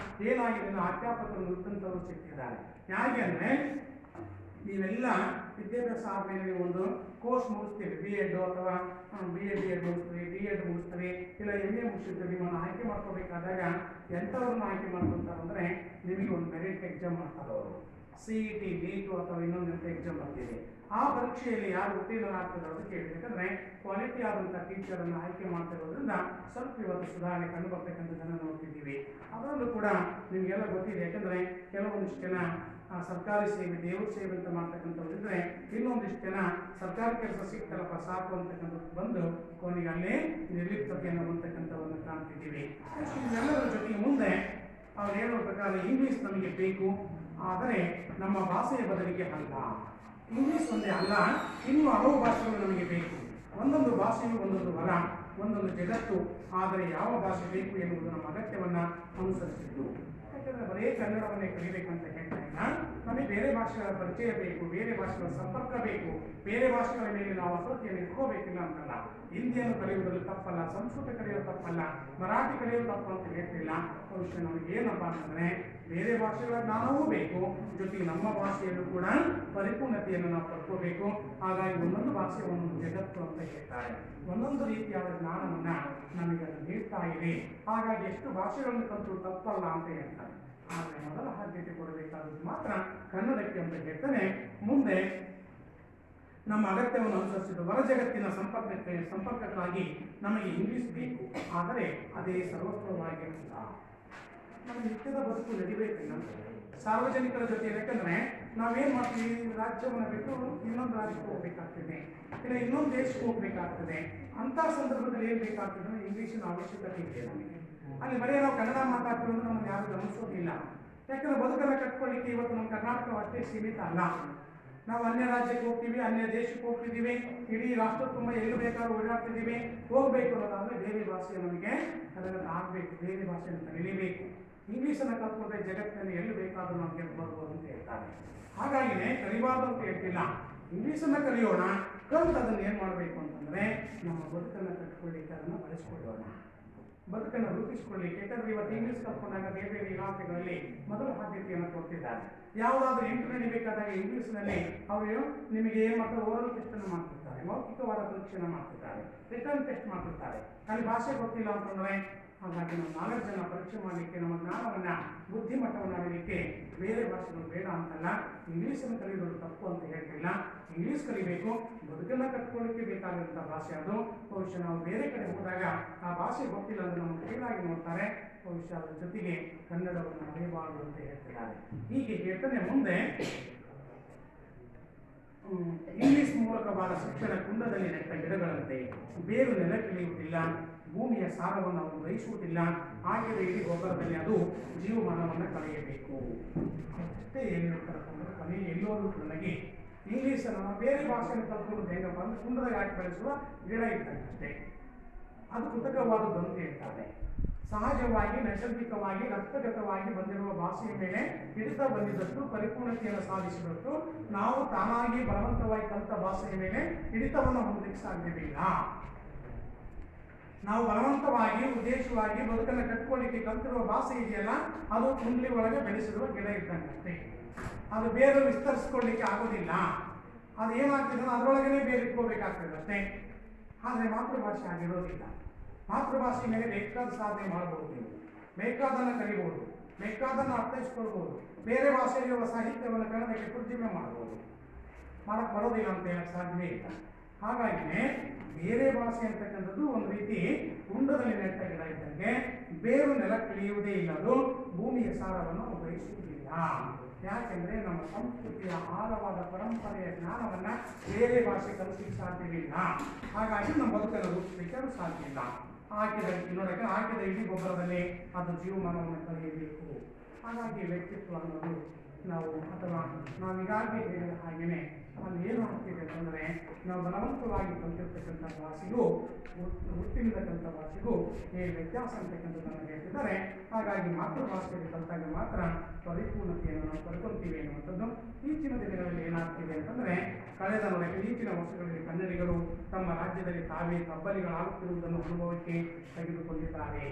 S1: ಏನಾಗಿದೆ ಅಂದರೆ ಅಧ್ಯಾಪಕರು ನುರಿತಂಥವರು ಸಿಗ್ತಿದ್ದಾರೆ. ಯಾಕೆ ಅಂದರೆ ನೀವೆಲ್ಲ ವಿದ್ಯಾಭ್ಯಾಸ ಆದಮೇಲೆ ನೀವು ಒಂದು ಕೋರ್ಸ್ ಮುಗಿಸ್ತೀವಿ, BEd ಅಥವಾ BA ಮುಗಿಸ್ತೀವಿ, D.Ed ಮುಗಿಸ್ತೀವಿ, ಇಲ್ಲ MA ಮುಗಿಸಿರ್ತೀವಿ. ನಿಮ್ಮನ್ನು ಆಯ್ಕೆ ಮಾಡ್ಕೋಬೇಕಾದಾಗ ಎಂಥವ್ರನ್ನ ಆಯ್ಕೆ ಮಾಡ್ಕೊತಾರೆ ಅಂದರೆ ನಿಮಗೆ ಒಂದು ಮೆರಿಟ್ ಎಕ್ಸಾಮ್ ಮಾಡ್ತಾರೆ ಅವರು. CET, NEET ಅಥವಾ ಇನ್ನೊಂದು ಎಕ್ಸಾಮ್ ಬರ್ತೀವಿ. ಆ ಪರೀಕ್ಷೆಯಲ್ಲಿ ಯಾರು ಉತ್ತೀರ್ಣರಾಗ್ತದೆ ಅಂತ ಕೇಳಬೇಕಂದ್ರೆ ಕ್ವಾಲಿಟಿ ಆದಂಥ ಟೀಚರನ್ನು ಆಯ್ಕೆ ಮಾಡ್ತಿರೋದ್ರಿಂದ ಸ್ವಲ್ಪ ಇವತ್ತು ಸುಧಾರಣೆ ಕಂಡು ಬರ್ತಕ್ಕಂಥದ್ದನ್ನು ನೋಡ್ತಿದ್ದೀವಿ. ಅದರಲ್ಲೂ ಕೂಡ ನಿಮಗೆಲ್ಲ ಗೊತ್ತಿದೆ, ಯಾಕಂದರೆ ಕೆಲವೊಂದಿಷ್ಟು ಜನ ಸರ್ಕಾರಿ ಸೇವೆ, ದೇವ್ರ ಸೇವೆ ಅಂತ ಮಾಡ್ತಕ್ಕಂಥವ್ರು ಇದ್ದರೆ, ಇನ್ನೊಂದಿಷ್ಟು ಜನ ಸರ್ಕಾರಿ ಕೆಲಸ ಸಿಗ್ತಾರಪ್ಪ ಸಾಕು ಅಂತಕ್ಕಂಥದ್ದು ಬಂದು ಕೊನೆಗೆ ಅಲ್ಲೇ ನಿರ್ಲಿಪ್ತತೆಯನ್ನು ಹೊಂದತಕ್ಕಂಥವನ್ನು ಕಾಣ್ತಿದ್ದೀವಿ. ಇದೆಲ್ಲದರ ಜೊತೆಗೆ ಮುಂದೆ ಅವ್ರು ಹೇಳೋ ಪ್ರಕಾರ ಇಂಗ್ಲೀಷ್ ನಮಗೆ ಬೇಕು, ಆದರೆ ನಮ್ಮ ಭಾಷೆಯ ಬದಲಿಗೆ ಅಲ್ಲ. ಇಂಗ್ಲೀಷ್ ಒಂದೇ ಅಲ್ಲ, ಇನ್ನೂ ಹಲವು ಭಾಷೆಗಳು ನಮಗೆ ಬೇಕು. ಒಂದೊಂದು ಭಾಷೆಯು ಒಂದೊಂದು ವರ, ಒಂದೊಂದು ಜಗತ್ತು. ಆದರೆ ಯಾವ ಭಾಷೆ ಬೇಕು ಎನ್ನುವುದು ನಮ್ಮ ಅಗತ್ಯವನ್ನು ಅನುಸರಿಸಿದ್ದು. ಯಾಕಂದರೆ ಬರೀ ಕನ್ನಡವನ್ನೇ ಕಲಿಬೇಕಂತ ಹೇಳ್ತಾ ಇಲ್ಲ, ನಮಗೆ ಬೇರೆ ಭಾಷೆಗಳ ಪರಿಚಯ ಬೇಕು, ಬೇರೆ ಭಾಷೆಗಳ ಸಂಪರ್ಕ ಬೇಕು, ಬೇರೆ ಭಾಷೆಗಳ ಮೇಲೆ ನಾವು ವಸತಿಯನ್ನು ಇಟ್ಕೋಬೇಕಿಲ್ಲ ಅಂತಲ್ಲ. ಹಿಂದಿಯನ್ನು ಕಲಿಯುವುದರಲ್ಲಿ ತಪ್ಪಲ್ಲ, ಸಂಸ್ಕೃತ ಕಲಿಯೋದು ತಪ್ಪಲ್ಲ, ಮರಾಠಿ ಕಲಿಯೋದು ತಪ್ಪು ಅಂತ ಹೇಳ್ತಿಲ್ಲ. ಬಹುಶಃ ನಮಗೆ ಏನಪ್ಪ ಅಂತಂದರೆ ಬೇರೆ ಭಾಷೆಗಳ ಜ್ಞಾನವೂ ಬೇಕು, ಜೊತೆಗೆ ನಮ್ಮ ಭಾಷೆಯಲ್ಲೂ ಕೂಡ ಪರಿಪೂರ್ಣತೆಯನ್ನು ನಾವು ಪಡ್ಕೋಬೇಕು. ಹಾಗಾಗಿ ಒಂದೊಂದು ಭಾಷೆ ಒಂದೊಂದು ಜಗತ್ತು ಅಂತ ಹೇಳ್ತಾರೆ, ಒಂದೊಂದು ರೀತಿಯಾದ ಜ್ಞಾನವನ್ನು ನಮಗೆ ಅದು ನೀಡ್ತಾ ಇದೆ. ಹಾಗಾಗಿ ಎಷ್ಟು ಭಾಷೆಗಳನ್ನು ಕಲಿತು ತಪ್ಪಲ್ಲ ಅಂತ ಹೇಳ್ತಾರೆ. ಆದರೆ ಮೊದಲ ಆದ್ಯತೆ ಕೊಡಬೇಕಾದದ್ದು ಮಾತ್ರ ಕನ್ನಡಕ್ಕೆ ಅಂತ ಹೇಳ್ತಾನೆ. ಮುಂದೆ ನಮ್ಮ ಅಗತ್ಯವನ್ನು ಅನುಸರಿಸಿದ ಹೊರ ಜಗತ್ತಿನ ಸಂಪರ್ಕಕ್ಕಾಗಿ ನಮಗೆ ಇಂಗ್ಲೀಷ್ ಬೇಕು, ಆದರೆ ಅದೇ ಸರ್ವಸ್ವವಾಗಿರಲಿಲ್ಲ. ನಮ್ಮ ನಿತ್ಯದ ಬದುಕು ನಡಿಬೇಕಿಲ್ಲ ಸಾರ್ವಜನಿಕರ ಜೊತೆ. ಯಾಕಂದರೆ ನಾವೇನು ಮಾಡ್ತೀವಿ, ರಾಜ್ಯವನ್ನು ಬಿಟ್ಟು ಇನ್ನೊಂದು ರಾಜ್ಯಕ್ಕೆ ಹೋಗ್ಬೇಕಾಗ್ತದೆ, ಇಲ್ಲ ಇನ್ನೊಂದು ದೇಶಕ್ಕೆ ಹೋಗ್ಬೇಕಾಗ್ತದೆ. ಅಂಥ ಸಂದರ್ಭದಲ್ಲಿ ಏನು ಬೇಕಾಗ್ತದೆ ಅಂದರೆ ಇಂಗ್ಲೀಷಿನ ಅವಶ್ಯಕತೆ ಇದೆ ನಮಗೆ. ಅಲ್ಲಿ ಬರೀ ನಾವು ಕನ್ನಡ ಮಾತಾಡ್ತೀವಿ ಅಂದ್ರೆ ನಮ್ಮನ್ನು ಯಾರು ಗಮನಿಸೋದಿಲ್ಲ. ಯಾಕಂದರೆ ಬದುಕನ್ನು ಕಟ್ಕೊಳ್ಳಿಕ್ಕೆ ಇವತ್ತು ನಮ್ಮ ಕರ್ನಾಟಕ ಅಷ್ಟೇ ಸೀಮಿತ ಅಲ್ಲ. ನಾವು ಅನ್ಯ ರಾಜ್ಯಕ್ಕೆ ಹೋಗ್ತೀವಿ, ಅನ್ಯ ದೇಶಕ್ಕೆ ಹೋಗ್ತಿದ್ದೀವಿ, ಇಡೀ ರಾಷ್ಟ್ರ ತುಂಬ ಎಲ್ಲಿ ಬೇಕಾದ್ರೂ ಓಡಾಡ್ತಿದ್ದೀವಿ. ಹೋಗಬೇಕು ಅನ್ನೋದಾದರೆ ಬೇರೆ ಭಾಷೆ ನಮಗೆ ಅದನ್ನು ಆಗಬೇಕು, ಬೇರೆ ಭಾಷೆಯನ್ನು ಕಲಿಯಬೇಕು. ಇಂಗ್ಲೀಷನ್ನು ಕಲ್ತ್ಕೊಂಡ್ರೆ ಜಗತ್ತಿನಲ್ಲಿ ಎಲ್ಲಿ ಬೇಕಾದರೂ ನಮಗೆ ಬರ್ಬೋದು ಅಂತ ಹೇಳ್ತಾರೆ. ಹಾಗಾಗಿನೇ ಕಲಿಬಾರ್ದು ಅಂತ ಹೇಳ್ತಿಲ್ಲ, ಇಂಗ್ಲೀಷನ್ನು ಕಲಿಯೋಣ. ಕಲಿತು ಅದನ್ನು ಏನು ಮಾಡಬೇಕು ಅಂತಂದರೆ ನಮ್ಮ ಬದುಕನ್ನು ಕಟ್ಕೊಳ್ಳಿಕ್ಕೆ ಅದನ್ನು ಬಳಸ್ಕೊಳ್ಳೋಣ, ಬದುಕನ್ನು ರೂಪಿಸ್ಕೊಳ್ಳಿಕ್ಕೆ. ಯಾಕಂದರೆ ಇವತ್ತು ಇಂಗ್ಲೀಷ್ ಕಲ್ತ್ಕೊಂಡಾಗ ಬೇರೆ ಬೇರೆ ಇಲಾಖೆಗಳಲ್ಲಿ ಮೊದಲ ಆದ್ಯತೆಯನ್ನು ಕೊಡ್ತಿದ್ದಾರೆ. ಯಾವುದಾದ್ರೂ ಇಂಟರ್ವ್ಯೂ ನಡಿಬೇಕಾದಾಗ ಇಂಗ್ಲೀಷ್ನಲ್ಲಿ ಅವರು ನಿಮಗೆ ಏನು ಮಾಡ್ತಾರೆ, ಓರಲ್ ಟೆಸ್ಟನ್ನು ಮಾಡ್ತಿರ್ತಾರೆ, ಮೌಖಿಕವಾದ ಪರೀಕ್ಷೆಯನ್ನು ಮಾಡ್ತಿರ್ತಾರೆ, ರಿಟರ್ನ್ ಟೆಸ್ಟ್ ಮಾಡ್ತಿರ್ತಾರೆ. ಅಲ್ಲಿ ಭಾಷೆ ಗೊತ್ತಿಲ್ಲ ಅಂತಂದರೆ ಹಾಗಾಗಿ ನಮ್ಮ ನಾಲೆಡ್ಜನ್ನು ಪರೀಕ್ಷೆ ಮಾಡಲಿಕ್ಕೆ, ನಮ್ಮ ಜ್ಞಾನವನ್ನು ಬುದ್ಧಿಮಟ್ಟವನ್ನು ಅರಿಯಲಿಕ್ಕೆ ಬೇರೆ ಭಾಷೆಗಳು ಬೇಡ ಅಂತಲ್ಲ. ಇಂಗ್ಲೀಷನ್ನು ಕಲಿಯೋದು ತಪ್ಪು ಅಂತ ಹೇಳ್ತಿಲ್ಲ, ಇಂಗ್ಲೀಷ್ ಕಲಿಬೇಕು. ಬದುಕನ್ನು ಕಟ್ಕೊಳ್ಳಿಕ್ಕೆ ಬೇಕಾದಂಥ ಭಾಷೆ ಅದು. ಬಹುಶಃ ನಾವು ಬೇರೆ ಕಡೆ ಹೋದಾಗ ಆ ಭಾಷೆ ಗೊತ್ತಿಲ್ಲ ಅಂದರೆ ನಮ್ಮ ಕೈಲಾಗಿ ನೋಡ್ತಾರೆ. ಬಹುಶಃ ಅದರ ಜೊತೆಗೆ ಕನ್ನಡವನ್ನು ಅರಿಯಬಾರದು ಅಂತ ಹೇಳ್ತಿದ್ದಾರೆ. ಹೀಗೆ ಹೇಳ್ತಾನೆ ಮುಂದೆ ಇಂಗ್ಲೀಷ್ ಮೂಲಕವಾದ ಶಿಕ್ಷಣ ಕುಂಡದಲ್ಲಿ ನೆಟ್ಟ ಗಿಡಗಳಂತೆ ಬೇರು ನೆಲಕ್ಕಿಳಿಯುವುದಿಲ್ಲ, ಭೂಮಿಯ ಸಾರವನ್ನು ಅವರು ಗ್ರಹಿಸುವುದಿಲ್ಲ, ಹಾಗೆಯೇ ಇಡೀ ಗೊಬ್ಬರದಲ್ಲಿ ಅದು ಜೀವಮಾನವನ್ನು ಕಳೆಯಬೇಕು. ಅಷ್ಟೇ ಏನು ಹೇಳ್ತಾರಪ್ಪ ಅಂದರೆ ಕೊನೆಗೆ ಎಲ್ಲರೂ ನನಗೆ ಇಂಗ್ಲೀಷನ್ನು ನಾವು ಬೇರೆ ಭಾಷೆಯನ್ನು ಕಲ್ತ್ಕೊಂಡು ಹೆಂಗಪ್ಪ ಅಂದರೆ ಕುಂಡದಾಗ ಹಾಕಿ ಬೆಳೆಸುವ ಗಿಡ ಇದ್ದಾಗ ಅಷ್ಟೇ, ಅದು ಕೃತಕವಾದದ್ದು ಅಂತ ಹೇಳ್ತಾರೆ. ಸಹಜವಾಗಿ ನೈಸರ್ಗಿಕವಾಗಿ ರಕ್ತಗತವಾಗಿ ಬಂದಿರುವ ಭಾಷೆಯ ಮೇಲೆ ಹಿಡಿತ ಬಂದಿದ್ದಷ್ಟು ಪರಿಪೂರ್ಣತೆಯನ್ನು ಸಾಧಿಸಿದಷ್ಟು ನಾವು ತಾನಾಗಿ ಬಲವಂತವಾಗಿ ಕಲಿತ ಭಾಷೆಯ ಮೇಲೆ ಹಿಡಿತವನ್ನು ಹೊಂದಲಿಕ್ಕೆ ಸಾಧ್ಯವಿಲ್ಲ. ನಾವು ಬಲವಂತವಾಗಿ ಉದ್ದೇಶವಾಗಿ ಬದುಕನ್ನು ಕಟ್ಕೊಳ್ಳಿಕ್ಕೆ ಕಲ್ತಿರುವ ಭಾಷೆ ಇದೆಯಲ್ಲ, ಅದು ಕುಂಡ್ಲಿ ಒಳಗೆ ಬೆಳೆಸಿರುವ ಗಿಡ ಇದ್ದಂತೆ. ಅದು ಬೇರೆ ವಿಸ್ತರಿಸ್ಕೊಳ್ಳಿಕ್ಕೆ ಆಗೋದಿಲ್ಲ. ಅದು ಏನಾಗ್ತದೆ ಅದರೊಳಗೇ ಬೇರೆ ಇಟ್ಕೋಬೇಕಾಗ್ತದೆ ಅಷ್ಟೇ. ಆದರೆ ಮಾತೃಭಾಷೆ ಆಗಿರೋದಿಲ್ಲ. ಮಾತೃಭಾಷೆ ಮೇಲೆ ಬೇಕಾದ ಸಾಧನೆ ಮಾಡ್ಬೋದು, ನೀವು ಬೇಕಾದನ್ನು ಕಲಿಬೋದು, ಬೇಕಾದನ್ನು ಅರ್ಥೈಸ್ಕೊಳ್ಬೋದು. ಬೇರೆ ಭಾಷೆಯಲ್ಲಿರುವ ಸಾಹಿತ್ಯವನ್ನು ಕನ್ನಡಕ್ಕೆ ತರ್ಜುಮೆ ಮಾಡ್ಬೋದು, ಮಾಡಕ್ಕೆ ಬರೋದಿಲ್ಲ ಅಂತ ಹೇಳಕ್ಕೆ ಸಾಧ್ಯವೇ ಇಲ್ಲ. ಹಾಗಾಗಿನೇ ಬೇರೆ ಭಾಷೆ ಅಂತಕ್ಕಂಥದ್ದು ಒಂದು ರೀತಿ ಕುಂಡದಲ್ಲಿ ನೆಟ್ಟ ಗಿಡ ಇದ್ದಂಗೆ, ಬೇರು ನೆಲಕ್ಕಿಳಿಯುವುದೇ ಇಲ್ಲ, ಅದು ಭೂಮಿಯ ಸಾರವನ್ನು ಗ್ರಹಿಸುವುದಿಲ್ಲ. ಯಾಕೆಂದರೆ ನಮ್ಮ ಸಂಸ್ಕೃತಿಯ ಆಳವಾದ ಪರಂಪರೆಯ ಜ್ಞಾನವನ್ನು ಬೇರೆ ಭಾಷೆ ಕಲಿಸಲಿಕ್ಕೆ ಸಾಧ್ಯವಿಲ್ಲ. ಹಾಗಾಗಿ ನಮ್ಮ ಬದುಕನ್ನು ರೂಪಿಸಲಿಕ್ಕೆ ಅದು ಸಾಧ್ಯ ಇಲ್ಲ. ಹಾಕಿದ ಇಡೀ ಗೊಬ್ಬರದಲ್ಲಿ ಅದು ಜೀವಮಾನವನ್ನು ಕಳೆಯಬೇಕು. ಹಾಗಾಗಿ ವ್ಯಕ್ತಿತ್ವ ಅನ್ನೋದು ನಾವು ಅಥವಾ ನಾವೀಗಾಗಲೇ ಹೇಳಿದ ಹಾಗೆಯೇ ಅಲ್ಲಿ ಏನು ಆಗ್ತಿದೆ ಅಂತಂದರೆ ನಾವು ಬಲವಂತವಾಗಿ ಕಲಿತಿರ್ತಕ್ಕಂಥ ಭಾಷೆಗೂ ಹುಟ್ಟಿರ್ತಕ್ಕಂಥ ಭಾಷೆಗೂ ವ್ಯತ್ಯಾಸ ಅಂತಕ್ಕಂಥದ್ದನ್ನು ಹೇಳ್ತಿದ್ದಾರೆ. ಹಾಗಾಗಿ ಮಾತೃಭಾಷೆಯಲ್ಲಿ ಕಲಿತಾಗ ಮಾತ್ರ ಪರಿಪೂರ್ಣತೆಯನ್ನು ನಾವು ಪಡ್ಕೊಳ್ತೀವಿ ಅನ್ನುವಂಥದ್ದು. ಈಚಿನ ದಿನಗಳಲ್ಲಿ ಏನಾಗ್ತಿದೆ ಅಂತಂದರೆ ಈಚಿನ ವರ್ಷಗಳಲ್ಲಿ ಕನ್ನಡಿಗರು ತಮ್ಮ ರಾಜ್ಯದಲ್ಲಿ ತಾವೇ ತಬ್ಬಲಿಗಳಾಗುತ್ತಿರುವುದನ್ನು ಅನುಭವಕ್ಕೆ ತೆಗೆದುಕೊಂಡಿದ್ದಾರೆ.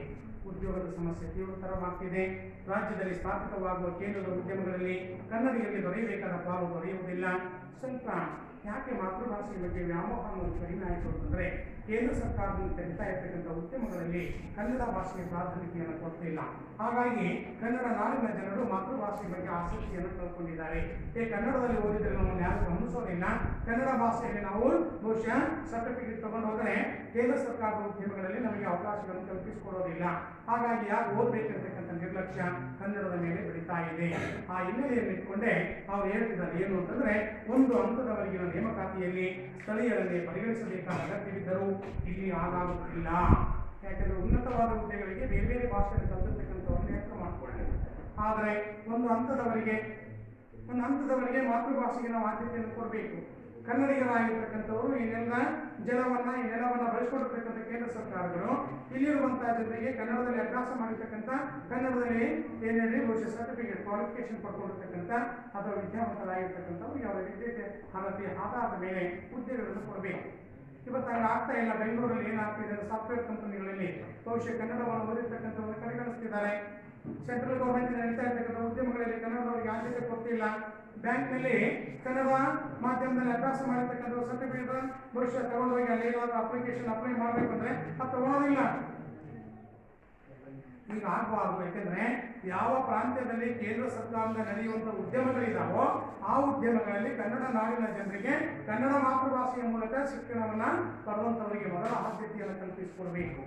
S1: ಉದ್ಯೋಗದ ಸಮಸ್ಯೆ ತೀವ್ರತರವಾಗ್ತಿದೆ. ರಾಜ್ಯದಲ್ಲಿ ಸ್ಥಾಪಿತವಾಗುವ ಕೇಂದ್ರದ ಉದ್ಯಮಗಳಲ್ಲಿ ಕನ್ನಡಿಗರಿಗೆ ದೊರೆಯಬೇಕಾದ ಪಾಲು ದೊರೆಯುವುದಿಲ್ಲ. ಸ್ವಲ್ಪ ಯಾಕೆ ಮಾತೃಭಾಷೆಯ ಬಗ್ಗೆ ವ್ಯಾಮೋಹ ಅನ್ನೋದು ಕಡಿಮೆ ಆಯಿತು ಅಂತಂದರೆ ಕೇಂದ್ರ ಸರ್ಕಾರದಿಂದ ತೆರಿತಾ ಇರ್ತಕ್ಕಂಥ ಉದ್ಯಮಗಳಲ್ಲಿ ಕನ್ನಡ ಭಾಷೆಗೆ ಪ್ರಾಧಾನ್ಯತೆಯನ್ನು ಕೊಡ್ತಿಲ್ಲ. ಹಾಗಾಗಿ ಕನ್ನಡ ನಾಡಿನ ಜನರು ಮಾತೃಭಾಷೆಯ ಬಗ್ಗೆ ಆಸಕ್ತಿಯನ್ನು ಕಳ್ಕೊಂಡಿದ್ದಾರೆ. ಕನ್ನಡದಲ್ಲಿ ಓದಿದರೆ ನಮ್ಮನ್ನು ಯಾರು ಗಮನಿಸೋದಿಲ್ಲ. ಕನ್ನಡ ಭಾಷೆಯಲ್ಲಿ ನಾವು ಬಹುಶಃ ಸರ್ಟಿಫಿಕೇಟ್ ತಗೊಂಡು ಹೋದರೆ ಕೇಂದ್ರ ಸರ್ಕಾರದ ಉದ್ಯಮಗಳಲ್ಲಿ ನಮಗೆ ಅವಕಾಶಗಳನ್ನು ಕಲ್ಪಿಸಿಕೊಡೋದಿಲ್ಲ. ಹಾಗಾಗಿ ಯಾರು ಓದಬೇಕಿರ್ತಕ್ಕಂಥ ನಿರ್ಲಕ್ಷ್ಯ ಕನ್ನಡದ ಮೇಲೆ ಬೆಳೀತಾ ಇದೆ. ಆ ಹಿನ್ನೆಲೆಯಲ್ಲಿ ಇಟ್ಕೊಂಡೆ ಅವ್ರು ಹೇಳ್ತಿದ್ದಾರೆ ಏನು ಅಂತಂದರೆ, ಒಂದು ಹಂತದವರೆಗಿನ ನೇಮಕಾತಿಯಲ್ಲಿ ಸ್ಥಳೀಯರನ್ನೇ ಪರಿಗಣಿಸಬೇಕಾದ ಅಗತ್ಯವಿದ್ದರೂ ಇಲ್ಲಿ ಆಗಾಗುತ್ತಿಲ್ಲ. ಯಾಕೆಂದರೆ ಉನ್ನತವಾದ ಹುದ್ದೆಗಳಿಗೆ ಬೇರೆ ಬೇರೆ ಭಾಷೆಯನ್ನು ಕಲಿತಿರ್ತಕ್ಕಂಥವ್ರನ್ನ ನೇಮಕ ಮಾಡಿಕೊಳ್ಳಿ. ಆದರೆ ಒಂದು ಹಂತದವರೆಗೆ ಮಾತೃಭಾಷೆಗೆ ನಾವು ಆದ್ಯತೆಯನ್ನು ಕೊಡಬೇಕು. ಕನ್ನಡಿಗರಾಗಿರ್ತಕ್ಕಂಥವರು ಈ ನೆಲವನ್ನು ಬಳಸಿಕೊಂಡಿರ್ತಕ್ಕಂಥ ಕೇಂದ್ರ ಸರ್ಕಾರಗಳು ಇಲ್ಲಿರುವಂತಹ ಜನರಿಗೆ ಕನ್ನಡದಲ್ಲಿ ಅಭ್ಯಾಸ ಮಾಡಿರ್ತಕ್ಕಂಥ ಕನ್ನಡದಲ್ಲಿ ಏನೇಳಿ ಬಹುಶಃ ಸರ್ಟಿಫಿಕೇಟ್ ಕ್ವಾಲಿಫಿಕೇಶನ್ ಪಡ್ಕೊಂಡಿರ್ತಕ್ಕಂಥ ಅಥವಾ ವಿದ್ಯಾವಂತರಾಗಿರ್ತಕ್ಕಂಥವ್ರು ಯಾವ ವಿದ್ಯೆ ಅರ್ಹತೆ ಆಧಾರದ ಮೇಲೆ ಹುದ್ದೆಗಳನ್ನು ಕೊಡಬೇಕು. ಇವತ್ತು ಹಂಗೆ ಆಗ್ತಾ ಇಲ್ಲ. ಬೆಂಗಳೂರಲ್ಲಿ ಏನಾಗ್ತಿದೆ, ಸಾಫ್ಟ್ವೇರ್ ಕಂಪನಿಗಳಲ್ಲಿ ಬಹುಶಃ ಕನ್ನಡವನ್ನು ಓದಿರ್ತಕ್ಕಂಥವ್ರನ್ನ ಕಡೆಗಣಿಸ್ತಿದ್ದಾರೆ. ಸೆಂಟ್ರಲ್ ಗೌರ್ಮೆಂಟ್ ನಡೀತಾ ಇರ್ತಕ್ಕಂಥ ಉದ್ಯಮಗಳಲ್ಲಿ ಕನ್ನಡದವರಿಗೆ ಆದ್ಯತೆ ಕೊಡ್ತಿಲ್ಲ. ಬ್ಯಾಂಕ್ನಲ್ಲಿ ಕನ್ನಡ ಮಾಧ್ಯಮದಲ್ಲಿ ಅಭ್ಯಾಸ ಮಾಡಿರ್ತಕ್ಕಂಥ ಸರ್ಟಿಫಿಕೇಟ್ ಬಹುಶಃ ತಗೊಂಡೋಗಿ ಅಲ್ಲಿ ಏನಾದರೂ ಅಪ್ಲಿಕೇಶನ್ ಅಪ್ಲೈ ಮಾಡಬೇಕಂದ್ರೆ ಅದು ತಗೊಳ್ಳೋದಿಲ್ಲ. ಈಗ ಆಗಬಾರ್ದು. ಯಾಕೆಂದ್ರೆ ಯಾವ ಪ್ರಾಂತ್ಯದಲ್ಲಿ ಕೇಂದ್ರ ಸರ್ಕಾರದಿಂದ ನಡೆಯುವಂಥ ಉದ್ಯಮಗಳಿದಾವೋ ಆ ಉದ್ಯಮಗಳಲ್ಲಿ ಕನ್ನಡ ನಾಡಿನ ಜನರಿಗೆ ಕನ್ನಡ ಮಾತೃಭಾಷೆಯ ಮೂಲಕ ಶಿಕ್ಷಣವನ್ನು ಪಡೆದಂಥವರಿಗೆ ಮೊದಲ ಆದ್ಯತೆಯನ್ನು ಕಲ್ಪಿಸಿಕೊಡಬೇಕು.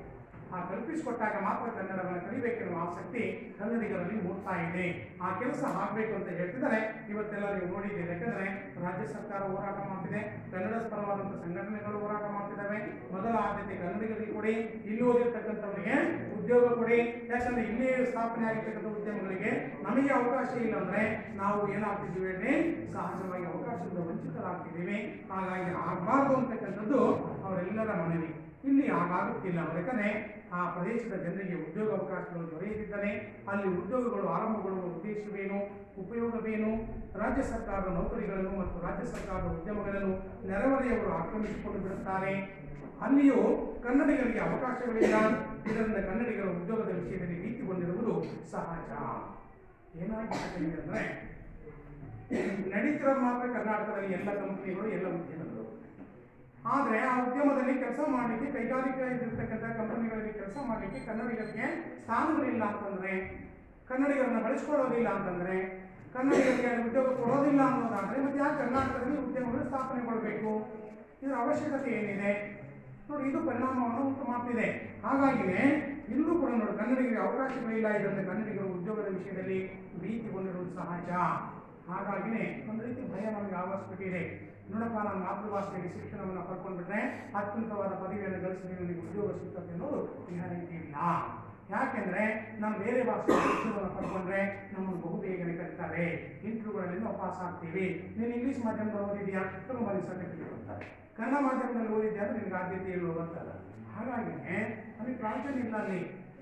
S1: ಆ ಕಲ್ಪಿಸಿಕೊಟ್ಟಾಗ ಮಾತ್ರ ಕನ್ನಡವನ್ನು ಕಲಿಬೇಕೆನ್ನುವ ಆಸಕ್ತಿ ಕನ್ನಡಿಗರಲ್ಲಿ ಮೂಡ್ತಾ ಇದೆ. ಆ ಕೆಲಸ ಆಗಬೇಕು ಅಂತ ಹೇಳ್ತಿದ್ದಾರೆ. ಇವತ್ತೆಲ್ಲ ನೀವು ನೋಡಿದ್ದೀರಿ. ಯಾಕಂದರೆ ರಾಜ್ಯ ಸರ್ಕಾರ ಹೋರಾಟ ಮಾಡ್ತಿದೆ, ಕನ್ನಡ ಪರವಾದಂಥ ಸಂಘಟನೆಗಳು ಹೋರಾಟ ಮಾಡ್ತಿದ್ದಾವೆ. ಮೊದಲ ಆದ್ಯತೆ ಕನ್ನಡಿಗರಿಗೆ ಕೊಡಿ, ಇಲ್ಲಿ ಓದಿರ್ತಕ್ಕಂಥವರಿಗೆ ಉದ್ಯೋಗ ಕೊಡಿ. ಯಾಕಂದರೆ ಇಲ್ಲೇ ಸ್ಥಾಪನೆ ಆಗಿರ್ತಕ್ಕಂಥ ಉದ್ಯಮಗಳಿಗೆ ನಮಗೆ ಅವಕಾಶ ಇಲ್ಲ ಅಂದರೆ ನಾವು ಏನಾಗ್ತಿದ್ದೀವಿ ಅಂದರೆ ಸಹಜವಾಗಿ ಅವಕಾಶದಿಂದ ವಂಚಿತರಾಗ್ತಿದ್ದೀವಿ. ಹಾಗಾಗಿ ಆಗಬಾರ್ದು ಅಂತಕ್ಕಂಥದ್ದು ಅವರೆಲ್ಲರ ಮನವಿ. ಇಲ್ಲಿ ಆಗಾಗುತ್ತಿಲ್ಲ. ಯಾಕಂದರೆ ಆ ಪ್ರದೇಶದ ಜನರಿಗೆ ಉದ್ಯೋಗ ಅವಕಾಶಗಳು ದೊರೆಯದಿದ್ದರೆ ಅಲ್ಲಿ ಉದ್ಯೋಗಗಳು ಆರಂಭಗೊಳ್ಳುವ ಉದ್ದೇಶವೇನು, ಉಪಯೋಗವೇನು? ರಾಜ್ಯ ಸರ್ಕಾರದ ನೌಕರಿಗಳನ್ನು ಮತ್ತು ರಾಜ್ಯ ಸರ್ಕಾರದ ಉದ್ಯಮಗಳನ್ನು ನೆರೆಹೊರೆಯವರು ಆಕ್ರಮಿಸಿಕೊಂಡು ಬಿಡುತ್ತಾರೆ. ಅಲ್ಲಿಯೂ ಕನ್ನಡಿಗರಿಗೆ ಅವಕಾಶಗಳಿಲ್ಲ. ಇದರಿಂದ ಕನ್ನಡಿಗರ ಉದ್ಯೋಗದ ವಿಷಯದಲ್ಲಿ ಭೀತಿಗೊಂಡಿರುವುದು ಸಹಜ. ಏನಾಗಿದೆ ಅಂದರೆ ನಡೀತಿರೋದು ಮಾತ್ರ ಕರ್ನಾಟಕದಲ್ಲಿ ಎಲ್ಲ ಕಂಪನಿಗಳು, ಎಲ್ಲ ಉದ್ಯಮಗಳು. ಆದರೆ ಆ ಉದ್ಯಮದಲ್ಲಿ ಕೆಲಸ ಮಾಡಲಿಕ್ಕೆ ಕೈಗಾರಿಕೆ ಇರತಕ್ಕಂಥ ಕಂಪನಿಗಳಲ್ಲಿ ಕೆಲಸ ಮಾಡಲಿಕ್ಕೆ ಕನ್ನಡಿಗರಿಗೆ ಸ್ಥಾನಗಳಿಲ್ಲ ಅಂತಂದರೆ, ಕನ್ನಡಿಗರನ್ನ ಬಳಸ್ಕೊಳ್ಳೋದಿಲ್ಲ ಅಂತಂದರೆ, ಕನ್ನಡಿಗರಿಗೆ ಉದ್ಯೋಗ ಕೊಡೋದಿಲ್ಲ ಅನ್ನೋದಾದರೆ ಮತ್ತೆ ಯಾಕೆ ಕರ್ನಾಟಕದಲ್ಲಿ ಉದ್ಯಮಗಳು ಸ್ಥಾಪನೆಗೊಳ್ಳಬೇಕು? ಇದರ ಅವಶ್ಯಕತೆ ಏನಿದೆ ನೋಡಿ. ಇದು ಪರಿಣಾಮವನ್ನು ಉಂಟು ಮಾಡ್ತಿದೆ. ಹಾಗಾಗಿಯೇ ಇಲ್ಲೂ ಕೂಡ ನೋಡಿ ಕನ್ನಡಿಗರಿಗೆ ಅವಕಾಶಗಳಿಲ್ಲ. ಇದರಿಂದ ಕನ್ನಡಿಗರು ಉದ್ಯೋಗದ ವಿಷಯದಲ್ಲಿ ಭೀತಿಗೊಂಡಿರುವುದು ಸಹಜ. ಹಾಗಾಗಿಯೇ ಒಂದು ರೀತಿ ಭಯ ನಮಗೆ ಆವರಿಸ್ಬಿಟ್ಟಿದೆ. ನೋಡಪ್ಪ, ನಾನು ಮಾತೃಭಾಷೆಯಲ್ಲಿ ಶಿಕ್ಷಣವನ್ನು ಪಡ್ಕೊಂಡ್ಬಿಟ್ರೆ ಅತ್ಯುನ್ನತವಾದ ಪದವಿಯನ್ನು ಗಳಿಸಿದ್ರೆ ನನಗೆ ಉದ್ಯೋಗ ಸಿಗ್ತದೆ ಅನ್ನೋದು ಗ್ಯಾರಂಟಿ ಇಲ್ಲ. ಯಾಕೆಂದರೆ ನಾನು ಬೇರೆ ಭಾಷೆಯ ಶಿಕ್ಷಣವನ್ನು ಪಡ್ಕೊಂಡ್ರೆ ನಮ್ಮನ್ನು ಬಹುಬೇಗನೆ ಕರೀತಾರೆ. ಇಂಟರ್ವ್ಯೂಗಳಲ್ಲಿ ನಾವು ಪಾಸ್ ಆಗ್ತೀವಿ. ನೀನು ಇಂಗ್ಲೀಷ್ ಮಾಧ್ಯಮದಲ್ಲಿ ಓದಿದ್ಯಾ, ತುಂಬ ಸರ್ಟಿಫಿಕೇಟ್ ಕೊಡ್ತಾರೆ. ಕನ್ನಡ ಮಾಧ್ಯಮದಲ್ಲಿ ಓದಿದ್ಯಾ ಅಂದರೆ ನಿನಗೆ ಆದ್ಯತೆ ಇಲ್ಲ ಅಂತಲ್ಲ. ಹಾಗಾಗಿಯೇ ನಮಗೆ ಪ್ರಾಧಾನ್ಯ ಇಲ್ಲ ಅಲ್ಲಿ.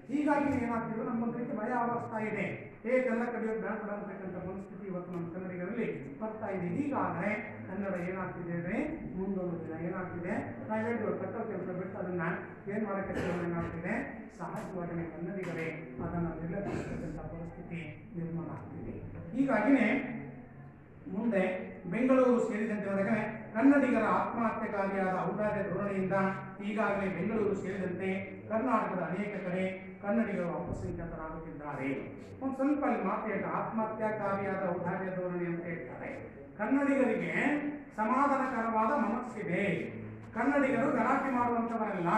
S1: ಹೀಗಾಗಿ ಏನಾಗ್ತಿದ್ರು ನಮಗೊಂದು ರೀತಿ ಭಯ ಆವರಿಸ್ತಾ ಇದೆ. ಎಲ್ಲ ಕಲಿಯೋದು ಬೇಡ ಅಂತಕ್ಕಂಥ ಮನಸ್ಥಿತಿ ಇವತ್ತು ನಮ್ಮ ಕನ್ನಡಿಗರಲ್ಲಿ ಬರ್ತಾ ಇದೆ. ಹೀಗಾದರೆ ಕನ್ನಡ ಏನಾಗ್ತಿದೆ ಅಂದರೆ ಮುಂದೊಂದು ದಿನ ಏನಾಗ್ತಿದೆ, ನಾವು ಹೇಳಿದ್ರು ಕಟ್ಟೋ ಕೆಲಸ ಬಿಟ್ಟು ಅದನ್ನು ಏನು ಮಾಡೋಕ್ಕೆ ಏನಾಗ್ತಿದೆ, ಸಹಜವಾಗಿಯೇ ಕನ್ನಡಿಗರೇ ಅದನ್ನು ನಿರ್ಲಕ್ಷಿಸತಕ್ಕಂಥ ಪರಿಸ್ಥಿತಿ ನಿರ್ಮಾಣ ಆಗ್ತಿದೆ. ಹೀಗಾಗಿಯೇ ಮುಂದೆ ಬೆಂಗಳೂರು ಸೇರಿದಂತೆ ಹೊರಗೆ ಕನ್ನಡಿಗರ ಆತ್ಮಹತ್ಯೆಕಾರಿಯಾದ ಔದಾರ್ಯ ಧೋರಣೆಯಿಂದ ಈಗಾಗಲೇ ಬೆಂಗಳೂರು ಸೇರಿದಂತೆ ಕರ್ನಾಟಕದ ಅನೇಕ ಕಡೆ ಕನ್ನಡಿಗರು ಅಲ್ಪಸಂಖ್ಯಾತರಾಗುತ್ತಿದ್ದಾರೆ. ಒಂದು ಸ್ವಲ್ಪ ಅಲ್ಲಿ ಮಾತು ಹೇಳ್ತಾರೆ, ಆತ್ಮಹತ್ಯಾಕಾರಿಯಾದ ಔದಾರ್ಯ ಧೋರಣೆ ಅಂತ ಹೇಳ್ತಾರೆ. ಕನ್ನಡಿಗರಿಗೆ ಸಮಾಧಾನಕರವಾದ ಮನಸ್ಸಿದೆ. ಕನ್ನಡಿಗರು ಗಲಾಟೆ ಮಾಡುವಂಥವರೆಲ್ಲ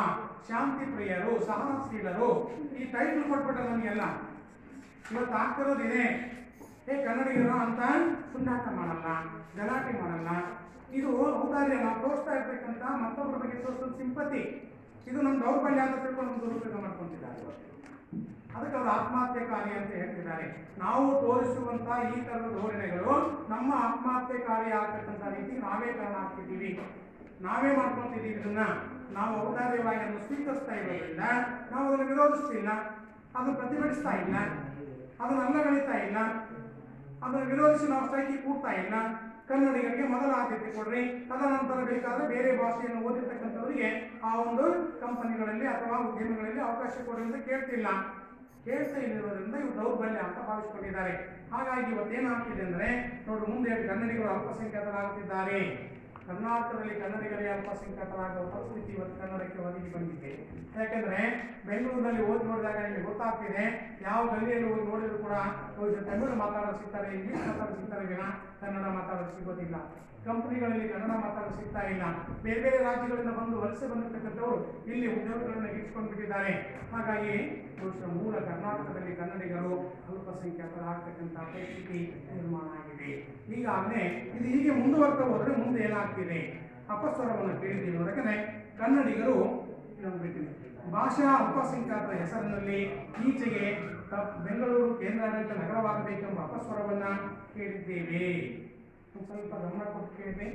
S1: ಶಾಂತಿ ಪ್ರಿಯರು, ಸಹನಶೀಲರು. ಈ ಟೈಟಲ್ ಕೊಟ್ಬಿಟ್ರೆ ನಮಗೆಲ್ಲ ಇವತ್ತು ಆಗ್ತಿರೋದಿದೆ. ಕನ್ನಡಿಗರು ಅಂತ ಪುಂಡಾಟ ಮಾಡಲ್ಲ, ಗಲಾಟೆ ಮಾಡಲ್ಲ. ಇದು ಔದಾರ್ಯ, ನಾವು ತೋರಿಸ್ತಾ ಇರ್ತಕ್ಕಂಥ ಮತ್ತೊಬ್ಬರ ಬಗ್ಗೆ ತೋರಿಸೋ ಸಿಂಪತಿ. ಇದು ನಮ್ಮ ದೌರ್ಬಲ್ಯ ಅಂತ ತಿಳ್ಕೊಂಡು ಒಂದು ದುರುಪಯೋಗ ಮಾಡ್ಕೊತಿದ್ದಾರೆ. ಅದಕ್ಕೆ ಅವರು ಆತ್ಮಹತ್ಯೆಕಾರಿ ಅಂತ ಹೇಳ್ತಿದ್ದಾರೆ. ನಾವು ತೋರಿಸುವಂಥ ಈ ಥರದ ಧೋರಣೆಗಳು ನಮ್ಮ ಆತ್ಮಹತ್ಯೆಕಾರಿ ಆಗ್ತಕ್ಕಂಥ ರೀತಿ ನಾವೇ ನಾವೇ ಕಾರಣ ಆಗ್ತಿದ್ದೀವಿ, ನಾವೇ ಮಾಡ್ಕೊತಿದ್ದೀವಿ. ಇದನ್ನ ನಾವು ಔದಾರ್ಯವಾಗಿ ಅದನ್ನು ಸ್ವೀಕರಿಸ್ತಾ ಇರೋದ್ರಿಂದ ನಾವು ಅದನ್ನು ವಿರೋಧಿಸ್ತಿಲ್ಲ, ಅದನ್ನು ಪ್ರತಿಭಟಿಸ್ತಾ ಇಲ್ಲ, ಅದನ್ನು ಅಲ್ಲಗಳಿಸ್ತಾ ಇಲ್ಲ, ಅದನ್ನು ವಿರೋಧಿಸಿ ನಾವು ಸ್ಟ್ರೈಕಿಗೆ ಕೂಡ್ತಾ ಇಲ್ಲ. ಕನ್ನಡಿಗರಿಗೆ ಮೊದಲ ಆದ್ಯತೆ ಕೊಡ್ರಿ, ತದನಂತರ ಬೇಕಾದರೆ ಬೇರೆ ಭಾಷೆಯನ್ನು ಓದಿರ್ತಕ್ಕಂಥವರಿಗೆ ಆ ಒಂದು ಕಂಪನಿಗಳಲ್ಲಿ ಅಥವಾ ಉದ್ಯಮಗಳಲ್ಲಿ ಅವಕಾಶ ಕೊಡಿ ಅಂತ ಕೇಳ್ತಾ ಇಲ್ಲಿರೋದ್ರಿಂದ ಇವು ದೌರ್ಬಲ್ಯ ಅಂತ ಭಾವಿಸ್ಕೊಂಡಿದ್ದಾರೆ. ಹಾಗಾಗಿ ಇವತ್ತೇನಾಗ್ತಿದೆ ಅಂದರೆ ನೋಡಿ, ಮುಂದೆ ಕನ್ನಡಿಗರು ಅಲ್ಪಸಂಖ್ಯಾತರಾಗುತ್ತಿದ್ದಾರೆ. ಕರ್ನಾಟಕದಲ್ಲಿ ಕನ್ನಡಿಗರೇ ಅಲ್ಪಸಂಖ್ಯಾತರಾಗುವ ಪರಿಸ್ಥಿತಿ ಇವತ್ತು ಕನ್ನಡಕ್ಕೆ ಒದಗಿ ಬಂದಿದೆ. ಯಾಕೆಂದರೆ ಬೆಂಗಳೂರಿನಲ್ಲಿ ಓದಿ ನೋಡಿದಾಗ ನಿಮಗೆ ಗೊತ್ತಾಗ್ತಿದೆ, ಯಾವ ಗಲ್ಲಿಯಲ್ಲಿ ಹೋಗಿ ನೋಡಿದ್ರು ಕೂಡ ತಮಿಳು ಮಾತಾಡೋರು ಸಿಗ್ತಾರೆ, ಇಂಗ್ಲೀಷ್ ಮಾತಾಡೋರು ಸಿಗ್ತಾರೆ ವಿನ ಕನ್ನಡ ಮಾತಾಡೋರು ಸಿಗೋದಿಲ್ಲ. ಕಂಪನಿಗಳಲ್ಲಿ ಕನ್ನಡ ಮಾತಾಡೋರು ಸಿಗ್ತಾ ಇಲ್ಲ. ಬೇರೆ ಬೇರೆ ರಾಜ್ಯಗಳಿಂದ ಬಂದು ವಲಸೆ ಬಂದಿರತಕ್ಕಂಥವರು ಇಲ್ಲಿ ಉದ್ಯೋಗಗಳನ್ನು ಇಟ್ಕೊಂಡು ಬಿಟ್ಟಿದ್ದಾರೆ. ಹಾಗಾಗಿ ಬಹುಶಃ ಮೂಲ ಕರ್ನಾಟಕದಲ್ಲಿ ಕನ್ನಡಿಗರು ಅಲ್ಪಸಂಖ್ಯಾತರಾಗತಕ್ಕಂಥ ಪರಿಸ್ಥಿತಿ ನಿರ್ಮಾಣ ಆಗಿದೆ. ಈಗಾಗಲೇ ಇದು ಹೀಗೆ ಮುಂದುವರ್ತಾ ಹೋದರೆ ಮುಂದೆ ಏನಾಗ್ತಿದೆ? ಅಪಸ್ವರವನ್ನು ಕೇಳಿದ್ದೀವಿ. ಯಾಕಂದರೆ ಕನ್ನಡಿಗರು ಭಾಷಾ ಅಲ್ಪಸಂಖ್ಯಾತರ ಹೆಸರಿನಲ್ಲಿ ಈಚೆಗೆ ಬೆಂಗಳೂರು ಕೇಂದ್ರಾಡಳಿತ ನಗರವಾಗಬೇಕೆಂಬ ಅಪಸ್ವರವನ್ನು ಕೇಳಿದ್ದೇವೆ. ಒಂದು ಸ್ವಲ್ಪ ಗಮನ ಕೊಟ್ಟು ಕೇಳಿದೆ.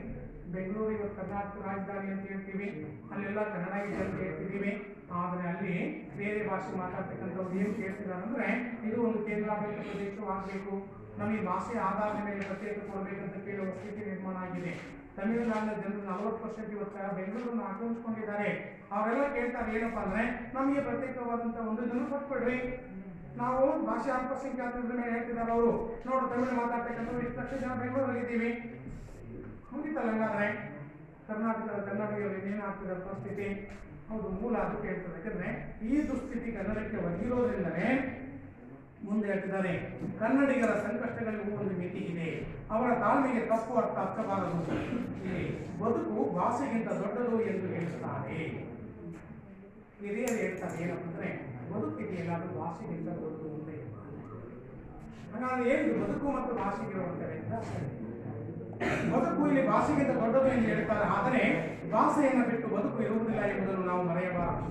S1: ಬೆಂಗಳೂರು ಇವತ್ತು ಕರ್ನಾಟಕ ರಾಜಧಾನಿ ಅಂತ ಹೇಳ್ತೀವಿ, ಅಲ್ಲೆಲ್ಲ ಕನ್ನಡ ಇದೆ ಅಂತ ಹೇಳ್ತಿದ್ದೀವಿ. ಆದರೆ ಅಲ್ಲಿ ಬೇರೆ ಭಾಷೆ ಮಾತಾಡ್ತಕ್ಕಂಥವ್ರು ಏನು ಕೇಳ್ತಿದ್ದಾರೆ ಅಂದರೆ, ಇದು ಒಂದು ಕೇಂದ್ರಾಡಳಿತ ಪ್ರದೇಶವಾಗಬೇಕು, ನಮಗೆ ಭಾಷೆಯ ಆಧಾರದ ಮೇಲೆ ಪ್ರತ್ಯೇಕ ಕೊಡಬೇಕಂತ ಕೇಳುವ ಸ್ಥಿತಿ ನಿರ್ಮಾಣ ಆಗಿದೆ. ತಮಿಳುನಾಡಿನ ಜನರು 40% ಇವತ್ತು ಬೆಂಗಳೂರನ್ನು ಆಕ್ರಮಿಸ್ಕೊಂಡಿದ್ದಾರೆ. ಅವರೆಲ್ಲ ಕೇಳ್ತಾರೆ ಏನಪ್ಪ ಅಂದರೆ, ನಮಗೆ ಪ್ರತ್ಯೇಕವಾದಂಥ ಒಂದು ಜನ ಕೊಟ್ಬಿಡ್ರಿ, ನಾವು ಭಾಷೆ ಅಲ್ಪಸಂಖ್ಯಾತರ ಮೇಲೆ ಹೇಳ್ತಿದ್ದಾರೆ ಅವರು. ನೋಡು, ತಮಿಳು ಮಾತಾಡ್ತಕ್ಕಂಥವ್ರು 20 ಲಕ್ಷ ಜನ ಬೆಂಗಳೂರಲ್ಲಿ ಇದ್ದೀವಿ, ಮುಗಿತಲ್ಲ. ಹಂಗಾದ್ರೆ ಕರ್ನಾಟಕದ ಕನ್ನಡಿಗರಲ್ಲಿ ಏನಾಗ್ತಿದೆ ಪರಿಸ್ಥಿತಿ? ಹೌದು, ಮೂಲ ಅದಕ್ಕೆ ಹೇಳ್ತದೆ. ಯಾಕಂದರೆ ಈ ದುಸ್ಥಿತಿ ಕನ್ನಡಕ್ಕೆ ಒದಗಿರೋದ್ರಿಂದಲೇ ಮುಂದೆ ಹೇಳ್ತಿದ್ದಾರೆ, ಕನ್ನಡಿಗರ ಸಂಕಷ್ಟಗಳಿಗೂ ಒಂದು ಮಿತಿ ಇದೆ, ಅವರ ತಾಳ್ಮೆಗೆ ತಪ್ಪು ಅರ್ಥ ಹಚ್ಚಬಾರದು, ಬದುಕು ಭಾಷೆಗಿಂತ ದೊಡ್ಡದು ಎಂದು ಹೇಳುತ್ತಾರೆ. ಹಿರಿಯರು ಹೇಳ್ತಾರೆ ಏನಪ್ಪ ಅಂದರೆ, ಬದುಕಿದೆಯಲ್ಲ ಅದು ಭಾಷೆಗಿಂತ ದೊಡ್ಡದು ಅಂತ ಹೇಳ್ತಾರೆ. ಹಾಗಾದ್ರೆ ಏನು ಬದುಕು ಮತ್ತು ಭಾಷೆಗಿರುವಂಥ ವ್ಯತ್ಯಾಸ? ಬದುಕು ಇಲ್ಲಿ ಭಾಷೆಗಿಂತ ದೊಡ್ಡದು ಎಂದು ಹೇಳ್ತಾರೆ, ಆದರೆ ಭಾಷೆಯನ್ನು ಬಿಟ್ಟು ಬದುಕು ಇರುವುದಿಲ್ಲ ಎಂಬುದನ್ನು ನಾವು ಮರೆಯಬಾರದು.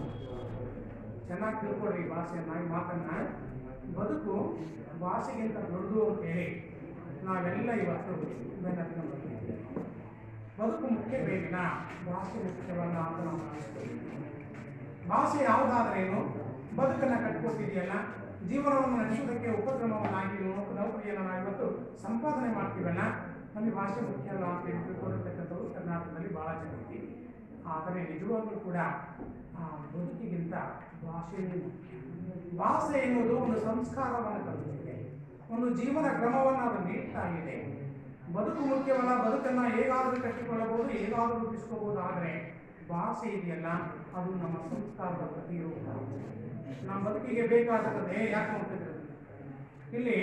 S1: ಚೆನ್ನಾಗಿ ತಿಳ್ಕೊಡ್ರಿ ಭಾಷೆಯನ್ನ, ಈ ಮಾತನ್ನ. ಬದುಕು ಭಾಷೆಗಿಂತ ದೊಡ್ಡದು ಅಂತ ಹೇಳಿ ನಾವೆಲ್ಲ ಇವತ್ತು ಬೆನ್ನತ್ಕೊಂಡು ಬಂದಿದ್ದೇವೆ. ಬದುಕು ಮುಖ್ಯ ಬೇಕಿನ ಭಾಷೆ ಮುಖ್ಯವಲ್ಲ ಅಂತ ನಾವು ಭಾವಿಸ್ತೀವಿ. ಭಾಷೆ ಯಾವುದಾದ್ರೇನು ಬದುಕನ್ನು ಕಟ್ಕೊಟ್ಟಿದೆಯಲ್ಲ, ಜೀವನವನ್ನು ನಡೆಸುವುದಕ್ಕೆ ಉಪಕ್ರಮವನ್ನಾಗಿ ನೌಕರಿಯನ್ನು ನಾವು ಇವತ್ತು ಸಂಪಾದನೆ ಮಾಡ್ತೀವಲ್ಲ, ನಮಗೆ ಭಾಷೆ ಮುಖ್ಯ ಅಲ್ಲ ಅಂತ ಹೇಳಿ ತಿಳ್ಕೊಂಡಿರ್ತಕ್ಕಂಥವ್ರು ಕರ್ನಾಟಕದಲ್ಲಿ ಭಾಳ ಜನ ಇದ್ದೀವಿ. ಆದರೆ ನಿಜವಾಗ್ಲೂ ಕೂಡ ಆ ಬದುಕಿಗಿಂತ ಭಾಷೆಯೇ ಮುಖ್ಯ. ಭಾಷೆ ಎನ್ನುವುದು ಒಂದು ಸಂಸ್ಕಾರವನ್ನು ಕಲಿಸುತ್ತೆ, ಒಂದು ಜೀವನ ಕ್ರಮವನ್ನು ಅದು ನೀಡ್ತಾ ಇದೆ. ಬದುಕು ಮುಖ್ಯವಲ್ಲ, ಬದುಕನ್ನು ಹೇಗಾದರೂ ಕಟ್ಟಿಕೊಳ್ಳಬಹುದು, ಹೇಗಾದರೂ ರೂಪಿಸ್ಕೋಬಹುದು. ಆದರೆ ಭಾಷೆ ಇದೆಯಲ್ಲ, ಅದು ನಮ್ಮ ಸಂಸ್ಕಾರದ ಪ್ರತಿರೂಪ. ನಮ್ಮ ಬದುಕಿಗೆ ಬೇಕಾಗತಕ್ಕಂಥ ಯಾಕೆ ನೋಡ್ತಿದ್ರು ಇಲ್ಲಿ,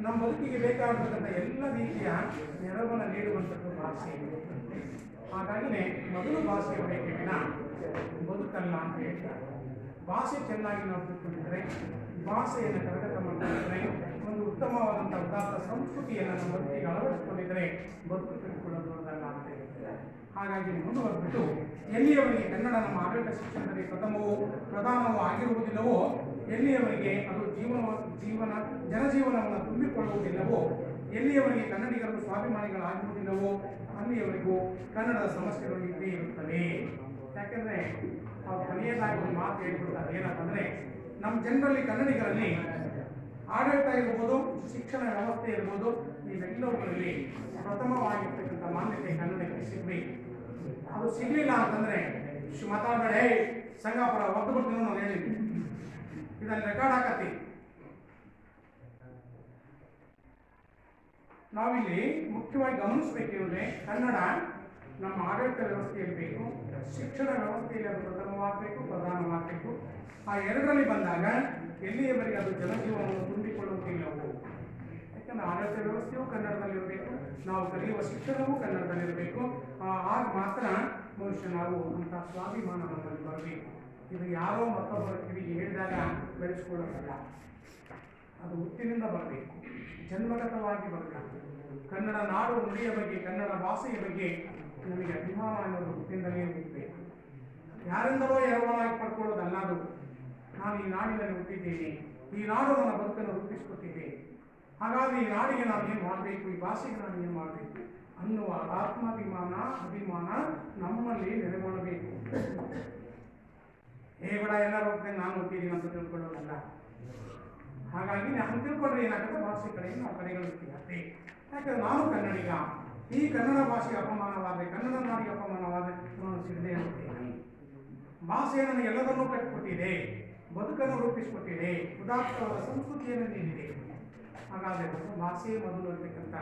S1: ನಮ್ಮ ಬದುಕಿಗೆ ಬೇಕಾಗತಕ್ಕಂಥ ಎಲ್ಲ ರೀತಿಯ ನೆರವನ್ನು ನೀಡುವಂಥದ್ದು ಭಾಷೆ. ಹಾಗಾಗಿನೇ ಮೊದಲು ಭಾಷೆ ಬೇಕಿನ ಬದುಕಲ್ಲ ಅಂತ ಹೇಳ್ತಾರೆ. ಭಾಷೆ ಚೆನ್ನಾಗಿ ನಾವು ತಿಳ್ಕೊಂಡಿದ್ರೆ, ಭಾಷೆಯನ್ನು ಕರಗತ ಮಾಡಿಕೊಂಡಿದ್ರೆ, ಒಂದು ಉತ್ತಮವಾದಂಥ ಉದಾತ್ತ ಸಂಸ್ಕೃತಿಯನ್ನು ನಮ್ಮ ಬದುಕಿಗೆ ಅಳವಡಿಸಿಕೊಂಡಿದ್ರೆ ಬದುಕು ತಿಳ್ಕೊಳ್ಳೋದಲ್ಲ ಅಂತ ಹೇಳ್ತಾರೆ. ಹಾಗಾಗಿ ಮುಂದುವರೆದ್ಬಿಟ್ಟು ಎಲ್ಲಿಯವರೆಗೆ ಕನ್ನಡ ನಮ್ಮ ಆಡಳಿತ ಶಿಕ್ಷಣದಲ್ಲಿ ಪ್ರಧಾನವೂ ಆಗಿರುವುದಿಲ್ಲವೋ, ಎಲ್ಲಿಯವರೆಗೆ ಅದು ಜನಜೀವನವನ್ನು ತುಂಬಿಕೊಳ್ಳುವುದಿಲ್ಲವೋ, ಎಲ್ಲಿಯವರೆಗೆ ಕನ್ನಡಿಗರು ಸ್ವಾಭಿಮಾನಿಗಳಾಗಿರುವುದಿಲ್ಲವೋ, ಅಲ್ಲಿಯವರೆಗೂ ಕನ್ನಡದ ಸಮಸ್ಯೆಗಳು ಇದ್ದೇ ಇರುತ್ತವೆ. ಯಾಕೆಂದರೆ ಅವ್ರು ಕೊನೆಯದಾಗಿ ಒಂದು ಮಾತು ಹೇಳ್ಕೊಡ್ತಾರೆ, ಏನಪ್ಪ ಅಂದರೆ, ನಮ್ಮ ಜನರಲ್ಲಿ ಕನ್ನಡಿಗರಲ್ಲಿ ಆಡಳಿತ ಇರ್ಬೋದು, ಶಿಕ್ಷಣ ವ್ಯವಸ್ಥೆ ಇರ್ಬೋದು, ಇವೆಲ್ಲವುಗಳಲ್ಲಿ ಪ್ರಥಮವಾಗಿರ್ತಕ್ಕಂಥ ಮಾನ್ಯತೆ ಕನ್ನಡಕ್ಕೆ ಸಿಗಬೇಕು. ಅದು ಸಿಗಲಿಲ್ಲ ಅಂತಂದರೆ ಮಾತಾಡಬೇಡ, ಸಂಗಾಪುರ ಒದ್ದುಬಿಟ್ಟು ನಾವು ಹೇಳಿದ್ವಿ, ಇದನ್ನು ರೆಕಾರ್ಡ್ ಹಾಕತ್ತಿ. ನಾವಿಲ್ಲಿ ಮುಖ್ಯವಾಗಿ ಗಮನಿಸಬೇಕಿರುವುದೇ, ಕನ್ನಡ ನಮ್ಮ ಆಡಳಿತ ವ್ಯವಸ್ಥೆಯಲ್ಲಿ ಬೇಕು, ಶಿಕ್ಷಣ ವ್ಯವಸ್ಥೆಯಲ್ಲಿ ಅದು ಪ್ರಧಾನವಾಗಬೇಕು. ಆ ಎರಡರಲ್ಲಿ ಬಂದಾಗ ಎಲ್ಲಿಯವರೆಗೆ ಅದು ಜನಜೀವನವನ್ನು ತುಂಬಿಕೊಳ್ಳುವುದಿಲ್ಲವೋ, ಯಾಕಂದರೆ ಆಡಳಿತ ವ್ಯವಸ್ಥೆಯೂ ಕನ್ನಡದಲ್ಲಿರಬೇಕು, ನಾವು ಕಲಿಯುವ ಶಿಕ್ಷಣವೂ ಕನ್ನಡದಲ್ಲಿರಬೇಕು. ಆಗ ಮಾತ್ರ ಬಹುಶಃ ನಾವು ಅಂಥ ಸ್ವಾಭಿಮಾನ ನಮ್ಮಲ್ಲಿ ಬರಬೇಕು. ಇದು ಯಾರೋ ಮತ್ತೊಬ್ಬರ ಕಿವಿಗೆ ಹೇಳಿದಾಗ ಬೆಳೆಸ್ಕೊಳ್ಳೋದಲ್ಲ, ಅದು ಹುಟ್ಟಿನಿಂದ ಬರಬೇಕು, ಜನ್ಮಗತವಾಗಿ ಬರಬೇಕು. ಕನ್ನಡ ನಾಡು ನುಡಿಯ ಬಗ್ಗೆ, ಕನ್ನಡ ಭಾಷೆಯ ಬಗ್ಗೆ ನಮಗೆ ಅಭಿಮಾನ ಅನ್ನೋದು ಹುಟ್ಟಿನಿಂದಲೇ ಇರಬೇಕು. ಯಾರಿಂದಲೋ ಎರವಲಾಗಿ ಪಡ್ಕೊಳ್ಳೋದಲ್ಲ ಅದು. ನಾನು ಈ ನಾಡಿನಲ್ಲಿ ಹುಟ್ಟಿದ್ದೇನೆ, ಈ ನಾಡು ನನ್ನ ಬದುಕನ್ನು ರೂಪಿಸಿಕೊಟ್ಟಿದೆ, ಹಾಗಾಗಿ ಈ ನಾಡಿಗೆ ನಾನು ಏನು ಮಾಡಬೇಕು, ಈ ಭಾಷೆಗೆ ನಾನು ಏನು ಮಾಡಬೇಕು ಅನ್ನುವ ಆತ್ಮಾಭಿಮಾನ, ಭಾಷೆಯಲ್ಲಿ ನೆಲೆಗೊಳ್ಳಬೇಕು. ಬೇಡ ಎಲ್ಲರೂ ಹೋಗ್ತೇನೆ ನಾನು ಓದ್ತಿದ್ದೀನಿ ಅಂತ ತಿಳ್ಕೊಳ್ಳೋದಲ್ಲ. ಹಾಗಾಗಿ ನಾನು ತಿಳ್ಕೊಂಡ್ರೆ ಏನಾಗುತ್ತೆ, ಭಾಷೆ ಕಡೆಗೆ ನಾವು ಕಡೆಗಣಿಸ್ತೀವಿ. ಯಾಕಂದ್ರೆ ನಾನು ಕನ್ನಡಿಗ, ಈ ಕನ್ನಡ ಭಾಷೆಗೆ ಅಪಮಾನವಾದರೆ, ಕನ್ನಡ ನಾಡಿಗೆ ಅಪಮಾನವಾದರೆ ನಾನು ಸಿಗದೆ ಇರುತ್ತೇನೆ. ಭಾಷೆ ನನಗೆ ಎಲ್ಲದನ್ನೂ ಕಟ್ಟಿಕೊಟ್ಟಿದೆ, ಬದುಕನ್ನು ರೂಪಿಸಿಕೊಟ್ಟಿದೆ, ಉದಾತ್ತವಾದ ಸಂಸ್ಕೃತಿಯನ್ನು ನೀಡಿದೆ. ಹಾಗಾದರೆ ಭಾಷೆ ಮೊದಲು ಇರತಕ್ಕಂಥ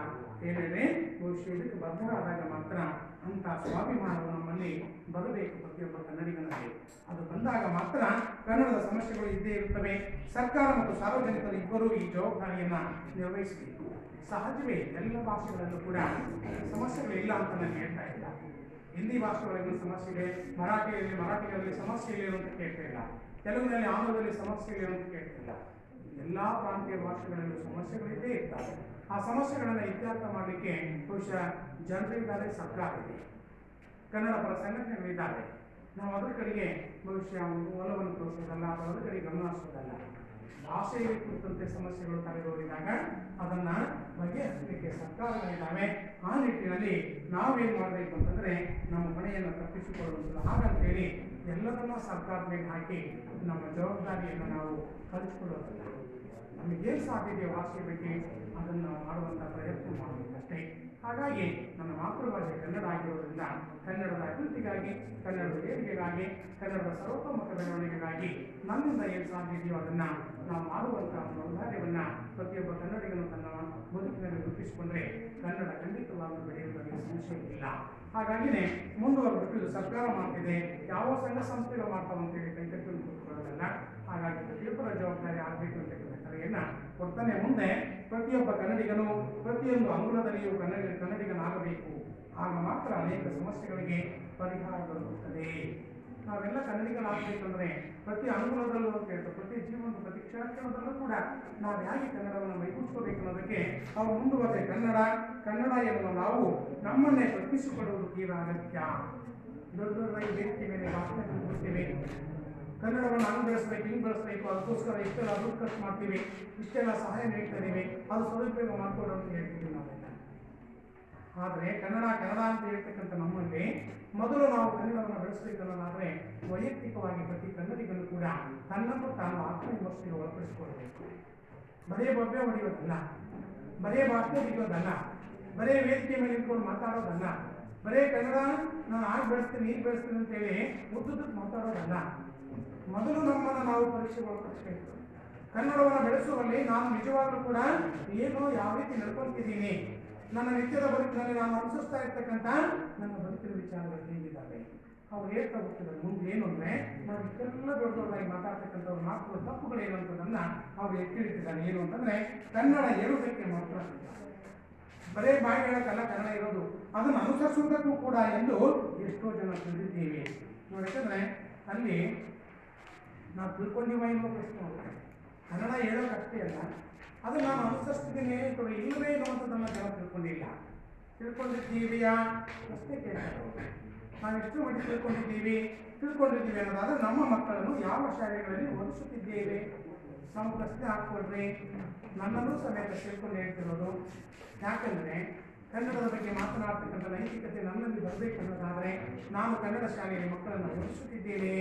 S1: ಏನೇನೆ ಬಹುಶಃ ಇದಕ್ಕೆ ಬದ್ಧರಾದಾಗ ಮಾತ್ರ ಅಂಥ ಸ್ವಾಭಿಮಾನವು ನಮ್ಮಲ್ಲಿ ಬರಬೇಕು ಪ್ರತಿಯೊಬ್ಬ ಕನ್ನಡಿಗನಲ್ಲಿ. ಅದು ಬಂದಾಗ ಮಾತ್ರ ಕನ್ನಡದ ಸಮಸ್ಯೆಗಳು ಇದ್ದೇ ಇರುತ್ತವೆ. ಸರ್ಕಾರ ಮತ್ತು ಸಾರ್ವಜನಿಕರು ಇಬ್ಬರೂ ಈ ಜವಾಬ್ದಾರಿಯನ್ನು ನಿರ್ವಹಿಸಬೇಕು. ಸಹಜವೇ, ಎಲ್ಲ ಭಾಷೆಗಳಲ್ಲೂ ಕೂಡ ಸಮಸ್ಯೆಗಳಿಲ್ಲ ಅಂತ ನಾನು ಹೇಳ್ತಾ ಇಲ್ಲ. ಹಿಂದಿ ಭಾಷೆಗಳಲ್ಲಿ ಸಮಸ್ಯೆ ಇದೆ, ಮರಾಠಿಗಳಲ್ಲಿ ಸಮಸ್ಯೆ ಇಲ್ಲ ಅಂತ ಕೇಳ್ತಾ ಇಲ್ಲ, ತೆಲುಗಿನಲ್ಲಿ ಆಂಧ್ರದಲ್ಲಿ ಸಮಸ್ಯೆ ಇಲ್ಲ ಅಂತ ಕೇಳ್ತಿಲ್ಲ. ಎಲ್ಲ ಪ್ರಾಂತೀಯ ಭಾಷೆಗಳಲ್ಲೂ ಸಮಸ್ಯೆಗಳಿದ್ದೇ ಇರ್ತವೆ. ಆ ಸಮಸ್ಯೆಗಳನ್ನು ಇತ್ಯರ್ಥ ಮಾಡಲಿಕ್ಕೆ ಬಹುಶಃ ಜನರಿದ್ದಾರೆ, ಸರ್ಕಾರ ಇದೆ, ಕನ್ನಡ ಪರ ಸಂಘಟನೆಗಳಿದ್ದಾವೆ. ನಾವು ಅದರ ಕಡೆಗೆ ಬಹುಶಃ ಒಲವನ್ನು ತೋರಿಸೋದಲ್ಲ ಅಥವಾ ಅದರ ಕಡೆಗೆ ಗಮನ ಹರಿಸೋದಲ್ಲ. ಭಾಷೆಗೆ ಕುರಿತಂತೆ ಸಮಸ್ಯೆಗಳು ತಲೆದೋರಿದಾಗ ಅದನ್ನು ಬಗೆಹರಿಸಲಿಕ್ಕೆ ಸರ್ಕಾರಗಳಿದ್ದಾವೆ. ಆ ನಿಟ್ಟಿನಲ್ಲಿ ನಾವೇನು ಮಾಡಬೇಕು ಅಂತಂದರೆ ನಮ್ಮ ಹೊಣೆಯನ್ನು ತಪ್ಪಿಸಿಕೊಳ್ಳುವಂಥದ್ದು. ಹಾಗಂತೇಳಿ ಎಲ್ಲರನ್ನ ಸರ್ಕಾರದ ಮೇಲೆ ಹಾಕಿ ನಮ್ಮ ಜವಾಬ್ದಾರಿಯನ್ನು ನಾವು ಕಲಿಸ್ಕೊಳ್ಳೋದಲ್ಲ. ನಮಗೇನು ಸಾಧ್ಯತೆ ಭಾಷೆ ಬಗ್ಗೆ ಅದನ್ನು ಮಾಡುವಂಥ ಪ್ರಯತ್ನ ಮಾಡಬೇಕಷ್ಟೇ. ಹಾಗಾಗಿ ನನ್ನ ಮಾತೃಭಾಷೆ ಕನ್ನಡ ಆಗಿರೋದ್ರಿಂದ ಕನ್ನಡದ ಅಭಿವೃದ್ಧಿಗಾಗಿ, ಕನ್ನಡದ ಏಳಿಗೆಗಾಗಿ, ಕನ್ನಡದ ಸರ್ವತೋಮುಖ ಬೆಳವಣಿಗೆಗಾಗಿ ನನ್ನಿಂದ ಏನು ಸಾಧ್ಯತೆಯೋ ಅದನ್ನು ನಾವು ಮಾಡುವಂಥ ಒಂದು ಔದಾರ್ಯವನ್ನು ಪ್ರತಿಯೊಬ್ಬ ಕನ್ನಡಿಗನು ತನ್ನ ಬದುಕಿನಲ್ಲಿ ರೂಪಿಸಿಕೊಂಡ್ರೆ ಕನ್ನಡ ಖಂಡಿತವಾಗಲೂ ಬೆಳೆಯುವುದರಲ್ಲಿ ಸಂಶಯ ಇಲ್ಲ. ಹಾಗಾಗಿನೇ ಮುಂದುವರೆದು ಸರ್ಕಾರ ಮಾಡ್ತಿದೆ, ಯಾವ ಸಂಘ ಸಂಸ್ಥೆಗಳು ಮಾಡ್ತಾವಂತೇಳಿ ಕೈಕಟ್ಟನ್ನು ಕೂತ್ಕೊಳ್ಳೋದಲ್ಲ. ಹಾಗಾಗಿ ಪ್ರತಿಯೊಬ್ಬರ ಜವಾಬ್ದಾರಿ ಆಗಬೇಕು ಅಂತಕ್ಕಂಥ ಕರೆಯನ್ನು ಕೊಡ್ತಾನೆ. ಮುಂದೆ ಪ್ರತಿಯೊಬ್ಬ ಕನ್ನಡಿಗನು ಪ್ರತಿಯೊಂದು ಅಂಗುಲದಲ್ಲಿಯೂ ಕನ್ನಡಿಗನಾಗಬೇಕು. ಆಗ ಮಾತ್ರ ಅನೇಕ ಸಮಸ್ಯೆಗಳಿಗೆ ಪರಿಹಾರ ದೊರಕುತ್ತದೆ. ನಾವೆಲ್ಲ ಕನ್ನಡಿಗರಾಗಬೇಕಂದ್ರೆ ಪ್ರತಿ ಅಂಗುಲದಲ್ಲೂ ಅಂತ ಹೇಳ್ತಾರೆ, ಪ್ರತಿ ಜೀವನದ ಪ್ರತಿ ಕ್ಷಣದಲ್ಲೂ ಕೂಡ ನಾವು ಹೇಗೆ ಕನ್ನಡವನ್ನು ಮೈಗೂಡಿಸ್ಕೋಬೇಕು ಅನ್ನೋದಕ್ಕೆ ನಾವು ಮುಂದುವರೆದ ಕನ್ನಡ ಎನ್ನುವ ನಾವು ನಮ್ಮನ್ನೇ ಪ್ರಶ್ನಿಸಿಕೊಳ್ಳುವುದು ತೀರಾ ಅಗತ್ಯ. ದೊಡ್ಡ ದೊಡ್ಡದಾಗಿ ವೇದಿಕೆ ಮೇಲೆ ಭಾಷಣ ಕೊಡ್ತೇವೆ, ಕನ್ನಡವನ್ನು ಹಂಗೆ ಬೆಳೆಸಬೇಕು, ಹಿಂಗೆ ಬೆಳೆಸಬೇಕು, ಅದಕ್ಕೋಸ್ಕರ ಇಷ್ಟೆಲ್ಲ ದುಡ್ಡು ಖರ್ಚು ಮಾಡ್ತೀವಿ, ಇಷ್ಟೆಲ್ಲ ಸಹಾಯ ನೀಡ್ತಾ ಇದ್ದೀವಿ, ಅದು ಸದುಪಯೋಗ ಮಾಡಿಕೊಳ್ಳೋ ಅಂತ ಹೇಳ್ತೀವಿ ನಾವೆಲ್ಲ. ಆದರೆ ಕನ್ನಡ ಅಂತ ಹೇಳ್ತಕ್ಕಂಥ ನಮ್ಮಲ್ಲಿ ಮೊದಲು ನಾವು ಕನ್ನಡವನ್ನು ಬೆಳೆಸಬೇಕನ್ನೋದಾದರೆ ವೈಯಕ್ತಿಕವಾಗಿ ಪ್ರತಿ ಕನ್ನಡಿಗನು ಕೂಡ ತನ್ನನ್ನು ತಾನು ಆತ್ಮವಿಮರ್ಶೆಗೆ ಒಳಪಡಿಸಿಕೊಳ್ಳಬೇಕು. ಬರೇ ಬೊಬ್ಬೆ ಹೊಡೆಯೋದಲ್ಲ, ಬರೇ ಭಾಷೆ ಹೊಡೆಯೋದಲ್ಲ, ಬರೇ ವೇದಿಕೆ ಮೇಲೆ ಇಟ್ಕೊಂಡು ಮಾತಾಡೋದಲ್ಲ, ಬರೇ ಕನ್ನಡ ನಾನು ಆಗ ಬೆಳೆಸ್ತೀನಿ ಈಗ ಬೆಳೆಸ್ತೀನಿ ಅಂತೇಳಿ ಉದ್ದುದಕ್ಕೆ ಮಾತಾಡೋದಲ್ಲ. ಮೊದಲು ನಮ್ಮನ್ನು ನಾವು ಪರೀಕ್ಷೆಗೆ ಒಳಪಡಿಸಬೇಕು. ಕನ್ನಡವನ್ನು ಬೆಳೆಸುವಲ್ಲಿ ನಾನು ನಿಜವಾಗ್ಲೂ ಕೂಡ ಏನು ಯಾವ ರೀತಿ ನಡ್ಕೊಳ್ತಿದ್ದೀನಿ, ನನ್ನ ನಿತ್ಯದ ಬದುಕಿನಲ್ಲಿ ನಾನು ಅನುಸರಿಸ್ತಾ ಇರ್ತಕ್ಕಂಥ ನನ್ನ ಬದುಕಿನ ವಿಚಾರಗಳು ಹೇಗಿದ್ದಾವೆ, ಅವ್ರು ಹೇಳ್ತಾ ಹೋಗ್ತಿದ್ದಾರೆ. ಮುಂದೆ ಏನು ಅಂದರೆ ನಾವು ಇಷ್ಟೆಲ್ಲ ದೊಡ್ಡದಾಗಿ ಮಾತಾಡ್ತಕ್ಕಂಥವ್ರು ಮಾತುಗಳ ತಪ್ಪುಗಳೇನು ಅಂತದನ್ನು ಅವ್ರು ಎತ್ತಿ ಹಿಡಿತಿದ್ದಾರೆ. ಏನು ಅಂತಂದರೆ ಕನ್ನಡ ಹೇಳೋದಕ್ಕೆ ಮಾತ್ರ, ಬರೇ ಬಾಯಿ ಹೇಳೋಕ್ಕಲ್ಲ ಕನ್ನಡ ಇರೋದು, ಅದನ್ನು ಅನುಸರಿಸುವುದಕ್ಕೂ ಕೂಡ ಎಂದು ಎಷ್ಟೋ ಜನ ತಿಳಿದಿದ್ದೀವಿ ನೋಡಿ. ಯಾಕಂದರೆ ಅಲ್ಲಿ ನಾವು ತಿಳ್ಕೊಂಡಿವ ಏನೋ ಪ್ರಶ್ನೆ ಹೋಗ್ತೇವೆ, ಕನ್ನಡ ಹೇಳೋಕ್ಕಷ್ಟೇ ಅಲ್ಲ, ಅದು ನಾನು ಅನುಸರಿಸ್ತಿದ್ದೀನಿ ಇಲ್ಲವೇ ಅನ್ನುವಂಥದ್ದನ್ನು ಜನ ತಿಳ್ಕೊಂಡಿದ್ದೀವಿಯಾ ಪ್ರಶ್ನೆ ಕೇಳ್ತಾರೆ. ನಾವು ಎಷ್ಟು ಮಟ್ಟಿಗೆ ತಿಳ್ಕೊಂಡಿದ್ದೀವಿ ಅನ್ನೋದಾದರೆ ನಮ್ಮ ಮಕ್ಕಳನ್ನು ಯಾವ ಶಾಲೆಗಳಲ್ಲಿ ಓದಿಸುತ್ತಿದ್ದೇವೆ ನಾವು ಪ್ರಶ್ನೆ ಹಾಕ್ಕೊಳ್ರಿ. ನನ್ನನ್ನು ಸಮೇತ ತಿಳ್ಕೊಂಡು ಹೇಳ್ತಿರೋದು. ಯಾಕಂದರೆ ಕನ್ನಡದ ಬಗ್ಗೆ ಮಾತನಾಡ್ತಕ್ಕಂಥ ನೈತಿಕತೆ ನನ್ನಲ್ಲಿ ಬರಬೇಕನ್ನೋದಾದರೆ ನಾನು ಕನ್ನಡ ಶಾಲೆಯಲ್ಲಿ ಮಕ್ಕಳನ್ನು ಓದಿಸುತ್ತಿದ್ದೇನೆ.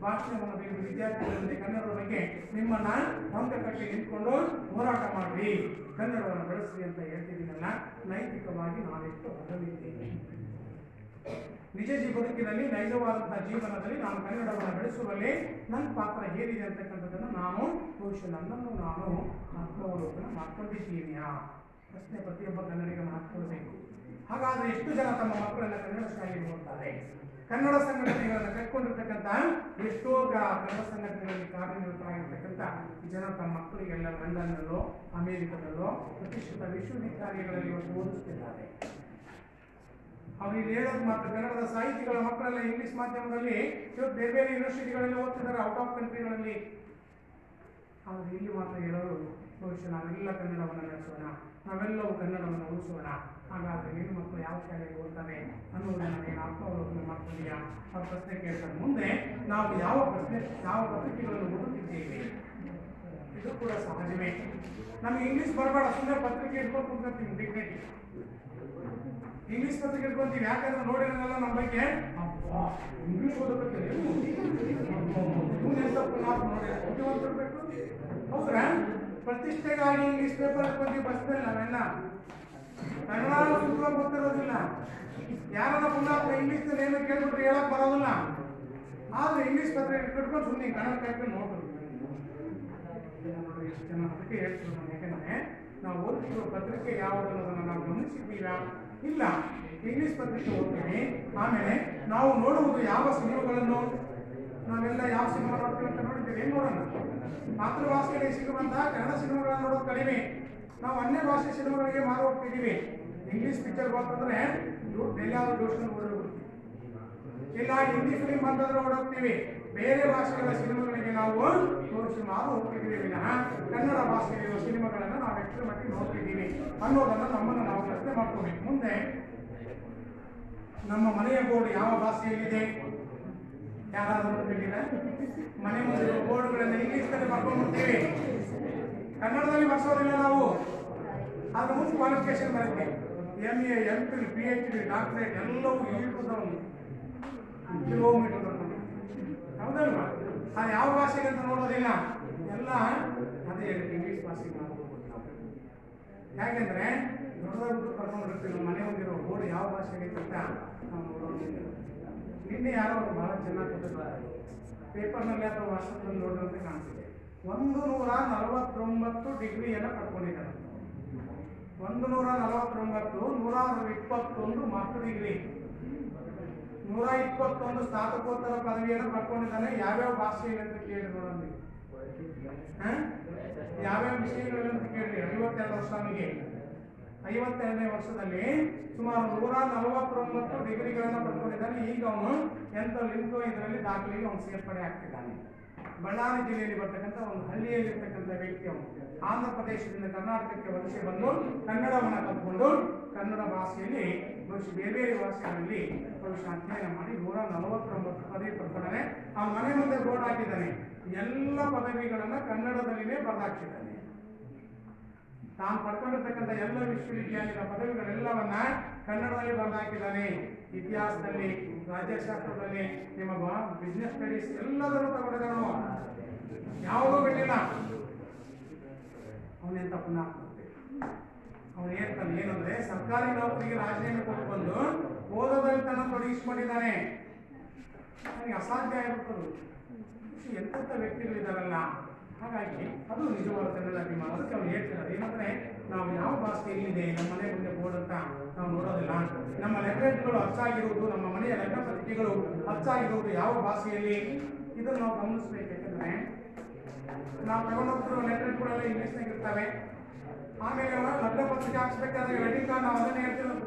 S1: ಭಾಷಣವನ್ನು ಬೇಕು ವಿದ್ಯಾರ್ಥಿಗಳಂತೆ ಕನ್ನಡದ ಬಗ್ಗೆ ನಿಮ್ಮನ್ನು ಹೊಂದ ಕಟ್ಟಿ ನಿಂತ್ಕೊಂಡು ಹೋರಾಟ ಮಾಡಿ ಕನ್ನಡವನ್ನು ಬೆಳೆಸಿ ಅಂತ ಹೇಳ್ತಿದ್ದೀನಲ್ಲ, ನೈತಿಕವಾಗಿ ನಾವೆಷ್ಟು ಹೊರಲಿದ್ದೇವೆ. ನಿಜ ಬದುಕಿನಲ್ಲಿ ನೈಜವಾದಂಥ ಜೀವನದಲ್ಲಿ ನಾನು ಕನ್ನಡವನ್ನು ಬೆಳೆಸುವಲ್ಲಿ ನನ್ನ ಪಾತ್ರ ಏನಿದೆ ಅಂತಕ್ಕಂಥದ್ದನ್ನು ನಾನು ಬಹುಶಃ ನನ್ನನ್ನು ನಾನು ಆತ್ಮಾವಲೋಕನ ಮಾಡ್ಕೊಂಡಿದ್ದೀನಿಯಾ ಪ್ರಶ್ನೆ ಪ್ರತಿಯೊಬ್ಬ ಕನ್ನಡಿಗನ ಹಾಕ್ಕೊಳ್ಬೇಕು. ಹಾಗಾದರೆ ಎಷ್ಟು ಜನ ತಮ್ಮ ಮಕ್ಕಳನ್ನ ಕನ್ನಡ ಶಾಲೆಯಲ್ಲಿ ಓದ್ತಾರೆ? ಕನ್ನಡ ಸಂಘಟನೆಗಳನ್ನು ಕಟ್ಕೊಂಡಿರ್ತಕ್ಕಂಥ ಎಷ್ಟೋ ಕನ್ನಡ ಸಂಘಟನೆಗಳಲ್ಲಿ ಕಾರ್ಯನಿರತರಾಗಿರ್ತಕ್ಕಂಥ ಜನ ತಮ್ಮ ಮಕ್ಕಳಿಗೆಲ್ಲ ಲಂಡನ್ನಲ್ಲೋ ಅಮೇರಿಕದಲ್ಲೋ ಪ್ರತಿಷ್ಠಿತ ವಿಶ್ವವಿದ್ಯಾಲಯಗಳಲ್ಲಿ ಇವತ್ತು ಓದಿಸ್ತಿದ್ದಾರೆ. ಅವ್ರಿಗೆ ಹೇಳೋದು ಮಾತ್ರ ಕನ್ನಡದ ಸಾಹಿತಿಗಳ ಮಕ್ಕಳೆಲ್ಲ ಇಂಗ್ಲಿಷ್ ಮಾಧ್ಯಮದಲ್ಲಿ ಇವತ್ತು ಬೇರೆ ಬೇರೆ ಯೂನಿವರ್ಸಿಟಿಗಳಲ್ಲಿ ಓದ್ತಿದ್ದಾರೆ, ಔಟ್ ಆಫ್ ಕಂಟ್ರಿಗಳಲ್ಲಿ. ಆದರೆ ಇಲ್ಲಿ ಮಾತ್ರ ಹೇಳೋರು ಬಹುಶಃ ನಾವೆಲ್ಲ ಕನ್ನಡವನ್ನು ನಡೆಸೋಣ, ನಾವೆಲ್ಲವೂ ಕನ್ನಡವನ್ನು ಉಳಿಸೋಣ. ಹಾಗಾದರೆ ಹೆಣ್ಣು ಮಕ್ಕಳು ಯಾವ ಶಾಲೆಗೆ ಓದ್ತಾರೆ ಅನ್ನೋದನ್ನು ನೀನು ಆತ್ಮಾವಲೋಕನ ಮಾಡ್ಕೊಂಡಿಯಾ ಅವ್ರ ಪ್ರಶ್ನೆ ಕೇಳ್ತಾರೆ. ಮುಂದೆ ನಾವು ಯಾವ ಪತ್ರಿಕೆಗಳನ್ನು ಓದುತ್ತಿದ್ದೇವೆ ಇದು ಕೂಡ ಸಹಜವೇ. ನಮಗೆ ಇಂಗ್ಲೀಷ್ ಬರಬೇಡ, ಸುಮ್ಮನೆ ಪತ್ರಿಕೆ ಇಟ್ಕೊಂಡು ಕುತ್ಕೊತೀವಿ, ಡಿಗ್ನಿಟಿ ಇಂಗ್ಲೀಷ್ ಪತ್ರಿಕೆ ಇಟ್ಕೊಂತೀವಿ. ಯಾಕಂದ್ರೆ ನೋಡಿರೋದೆಲ್ಲ ನಮ್ಮ ಬಗ್ಗೆ ಇಂಗ್ಲೀಷ್ ಓದಬೇಕು ಎಂತ ಪುನಃ ನೋಡಿ ಬುದ್ಧಿವಂತಿರ್ಬೇಕು ಹೌದ್ರಾ? ಪ್ರತಿಷ್ಠೆಗಾಗಿ ಇಂಗ್ಲೀಷ್ ಪೇಪರ್ ಬಗ್ಗೆ ಬರ್ತಾರೆ ನಾವೆಲ್ಲ ಕನ್ನಡ ಶುದ್ಧವಾಗಿ ಗೊತ್ತಿರೋದಿಲ್ಲ. ಯಾರನ್ನ ಪುನಃ ಇಂಗ್ಲೀಷ್ನಲ್ಲಿ ಏನೋ ಕೇಳ್ಬಿಟ್ರೆ ಹೇಳಕ್ ಬರೋದಿಲ್ಲ. ಆದ್ರೆ ಇಂಗ್ಲೀಷ್ ಪತ್ರಿಕೆ ಕಟ್ಕೊಂಡು ಸುಮ್ಮನೆ ಕನ್ನಡ ಕೈಕೊಂಡು ನೋಡ್ಬೇಕು. ಎಷ್ಟು ಜನ ಅದಕ್ಕೆ ಹೇಳ್ತೀವಿ ನಾನು. ಯಾಕಂದ್ರೆ ನಾವು ಓದ್ತಿರೋ ಪತ್ರಿಕೆ ಯಾವುದು ಅನ್ನೋದನ್ನು ನಾವು ಗಮನಿಸಿದ್ದೀರಾ? ಇಲ್ಲ. ಇಂಗ್ಲೀಷ್ ಪತ್ರಿಕೆ ಓದ್ತೀವಿ, ಆಮೇಲೆ ನಾವು ನೋಡುವುದು ಯಾವ ಸಿನಿಮಾಗಳನ್ನು, ನಾವೆಲ್ಲ ಯಾವ ಸಿನಿಮಾ ನೋಡ್ತೀವಿ ಅಂತ ನೋಡಿದ್ದೀವಿ. ಏನು ನೋಡೋಣ? ಮಾತೃಭಾಷೆಯಲ್ಲಿ ಸಿಗುವಂತ ಕನ್ನಡ ಸಿನಿಮಾಗಳನ್ನು ನೋಡೋದು ಕಡಿಮೆ. ನಾವು ಅನ್ಯ ಭಾಷೆ ಸಿನಿಮಾಗಳಿಗೆ ಮಾರು ಹೋಗ್ತಿದ್ದೀವಿ. ಇಂಗ್ಲೀಷ್ ಪಿಕ್ಚರ್ ಬಂತಂದ್ರೆ ಎಲ್ಲಾದ್ರೂ ಟ್ಯೂಷನ್ ಓಡೋಗ್ಬಿಡ್ತೀವಿ, ಇಲ್ಲ ಹಿಂದಿ ಫಿಲಿಂ ಬಂತಂದ್ರೆ ಓಡೋಗ್ತೀವಿ. ಬೇರೆ ಭಾಷೆಗಳ ಸಿನಿಮಾಗಳಿಗೆ ನಾವು ತೋರಿಸಿ ಮಾರು ಹೋಗ್ತಿದ್ದೀವಿ ವಿನಃ ಕನ್ನಡ ಭಾಷೆಯಲ್ಲಿರುವ ಸಿನಿಮಾಗಳನ್ನು ನಾವು ಎಷ್ಟು ಮಟ್ಟಿಗೆ ನೋಡ್ತಿದ್ದೀವಿ ಅನ್ನೋದನ್ನು ನಮ್ಮನ್ನು ನಾವು ಪ್ರಶ್ನೆ ಮಾಡ್ಕೋಬೇಕು. ಮುಂದೆ ನಮ್ಮ ಮನೆಯ ಬೋರ್ಡ್ ಯಾವ ಭಾಷೆಯಲ್ಲಿದೆ? ಯಾರಾದರೂ ನೋಡ್ತಿದ್ದೀರಾ? ಮನೆ ಮುಂದೆ ಬೋರ್ಡ್ಗಳನ್ನು ಇಂಗ್ಲೀಷ್ನಲ್ಲಿ ಬರ್ಕೊಂಡ್ಬಿಡ್ತೀವಿ, ಕನ್ನಡದಲ್ಲಿ ಬರ್ಸೋದಿಲ್ಲ ನಾವು. ಅದ್ರ ಮುಂದೆ ಕ್ವಾಲಿಫಿಕೇಶನ್ ಬರುತ್ತೆ. MA, MPhil, PhD, ಡಾಕ್ಟರೇಟ್ ಎಲ್ಲವೂ ಈಟುದವನು ಕಿಲೋಮೀಟರ್ ಹೌದಲ್ವಾ? ಅದು ಯಾವ ಭಾಷೆಗೆ ಅಂತ ನೋಡೋದಿಲ್ಲ, ಎಲ್ಲ ಅದೇ ಇಂಗ್ಲೀಷ್ ಭಾಷೆಗೆ ಮಾಡ್ಬೋದು ನಾವು. ಯಾಕೆಂದ್ರೆ ದೊಡ್ಡದಾಗಿ ಕರ್ಕೊಂಡಿರ್ತೀವಿ. ನಮ್ಮ ಮನೆ ಮುಂದಿರೋ ಬೋರ್ಡ್ ಯಾವ ಭಾಷೆಗೆ ಅಂತ ನಾವು ನೋಡೋದಿಲ್ಲ. ನಿನ್ನೆ ಯಾರೋ ಅವರು ಬಹಳ ಚೆನ್ನಾಗಿ ಕೊಟ್ಟಿದ್ದಾರೆ, ಪೇಪರ್ನಲ್ಲಿ ಅಥವಾ ವಾಟ್ಸಪ್ನಲ್ಲಿ ನೋಡಿದಂತೆ ಕಾಣ್ತಿದೆ. 149 ಡಿಗ್ರಿಯನ್ನು ಪಡ್ಕೊಂಡಿದ್ದಾರೆ. 149, 121 ಮಾಸ್ಟರ್ ಡಿಗ್ರಿ, 121 ಸ್ನಾತಕೋತ್ತರ ಪದವಿಯನ್ನು ಪಡ್ಕೊಂಡಿದ್ದಾನೆ. ಯಾವ್ಯಾವ ಭಾಷೆಯಲ್ಲಿ ಅಂತ ಕೇಳಿ ನೋಡೋಣ. ಯಾವ್ಯಾವ ವಿಷಯಗಳಲ್ಲಿ ಅಂತ ಕೇಳಿ. 52 ವರ್ಷ ಅವನಿಗೆ. 52ನೇ ವರ್ಷದಲ್ಲಿ ಸುಮಾರು 149 ಡಿಗ್ರಿಗಳನ್ನು ಪಡ್ಕೊಂಡಿದ್ದಾನೆ. ಈಗ ಅವನು ಎಂತೋ ಇದರಲ್ಲಿ ದಾಖಲೆಗೆ ಅವನು ಸೇರ್ಪಡೆ ಆಗ್ತಿದ್ದಾನೆ. ಬಳ್ಳಾರಿ ಜಿಲ್ಲೆಯಲ್ಲಿ ಬರ್ತಕ್ಕಂಥ ಒಂದು ಹಳ್ಳಿಯಲ್ಲಿರ್ತಕ್ಕಂಥ ವ್ಯಕ್ತಿ ಅವನು. ಆಂಧ್ರ ಪ್ರದೇಶದಿಂದ ಕರ್ನಾಟಕಕ್ಕೆ ವಲಸೆ ಬಂದು ಕನ್ನಡವನ್ನು ಕಲ್ತ್ಕೊಂಡು ಕನ್ನಡ ಭಾಷೆಯಲ್ಲಿ ಬಹುಶಃ ಬೇರೆ ಬೇರೆ ಭಾಷೆಗಳಲ್ಲಿ ಬಹುಶಃ ಅಧ್ಯಯನ ಮಾಡಿ 149 ಪದವಿ ಪಡ್ಕೊಂಡಾನೆ. ಅವನ ಮನೆ ಮುಂದೆ ಬೋರ್ಡ್ ಹಾಕಿದ್ದಾನೆ, ಎಲ್ಲ ಪದವಿಗಳನ್ನು ಕನ್ನಡದಲ್ಲಿನೇ ಬರೆದಾಕ್ತಿದ್ದಾನೆ. ತಾನು ಪಡ್ಕೊಂಡಿರ್ತಕ್ಕಂಥ ಎಲ್ಲ ವಿಶ್ವವಿದ್ಯಾಲಯದ ಪದವಿಗಳೆಲ್ಲವನ್ನ ಕನ್ನಡದಲ್ಲಿ ಬರೆದಾಕಿದ್ದಾನೆ. ಇತಿಹಾಸದಲ್ಲಿ, ರಾಜ್ಯಶಾಸ್ತ್ರದಲ್ಲಿ, ನಿಮ್ಮ ಬಿಸ್ನೆಸ್ ಸ್ಟಡೀಸ್ ಎಲ್ಲದನ್ನು ತಗೊಂಡಿದ್ದಾನು, ಯಾವುದೂ ಬಿಟ್ಟಿಲ್ಲ. ಅವನೆಂತ ಪುನಃ ಅವನು ಹೇಳ್ತಾನೆ ಏನಂದ್ರೆ, ಸರ್ಕಾರಿ ನೌಕರಿಗೆ ರಾಜೀನಾಮೆ ಕೊಟ್ಟು ಬಂದು ಓದೋದಲ್ಲಿ ತನ್ನ ತೊಡಗಿಸ್ಕೊಂಡಿದ್ದಾನೆ. ನನಗೆ ಅಸಾಧ್ಯ ಆಗಿರ್ತದೆ. ಎಂತೆಂಥ ವ್ಯಕ್ತಿಗಳಿದ್ದಾರಲ್ಲ. ಹಾಗಾಗಿ ಅದು ನಿಜವಾದ ಕನ್ನಡ ಅಭಿಮಾನ. ಅದಕ್ಕೆ ಅವ್ರು ಹೇಳ್ತಿದ್ದಾರೆ ಏನಂದ್ರೆ, ನಾವು ಯಾವ ಭಾಷೆ ಎಲ್ಲಿದೆ ನಮ್ಮ ಮನೆ ಮುಂದೆ ಬೋರ್ಡ್ ಅಂತ ನಾವು ನೋಡೋದಿಲ್ಲ. ನಮ್ಮ ಲೆಟರೇಟ್ಗಳು ಅಚ್ಚಾಗಿರುವುದು, ನಮ್ಮ ಮನೆಯ ಲಗ್ನ ಪತ್ರಿಕೆಗಳು ಅಚ್ಚಾಗಿರುವುದು ಯಾವ ಭಾಷೆಯಲ್ಲಿ, ಇದನ್ನು ನಾವು ಗಮನಿಸ್ಬೇಕು. ಯಾಕಂದ್ರೆ ನಾವು ತಗೊಂಡೋಗ್ತಿರೋ ಲೆಟರೇಟ್ಗಳೆಲ್ಲ ಇಂಗ್ಲೀಷ್ನಾಗ ಇರ್ತವೆ. ಆಮೇಲೆ ಲಗ್ನ ಪತ್ರಿಕೆ ಹಾಕ್ಸ್ಬೇಕಾದ್ರೆ ವೆಡ್ಡಿಂಗ್ ಕಾರ್ಡ್ ನಾವು ಅದನ್ನೇ ಹೇಳ್ತಿರೋದು.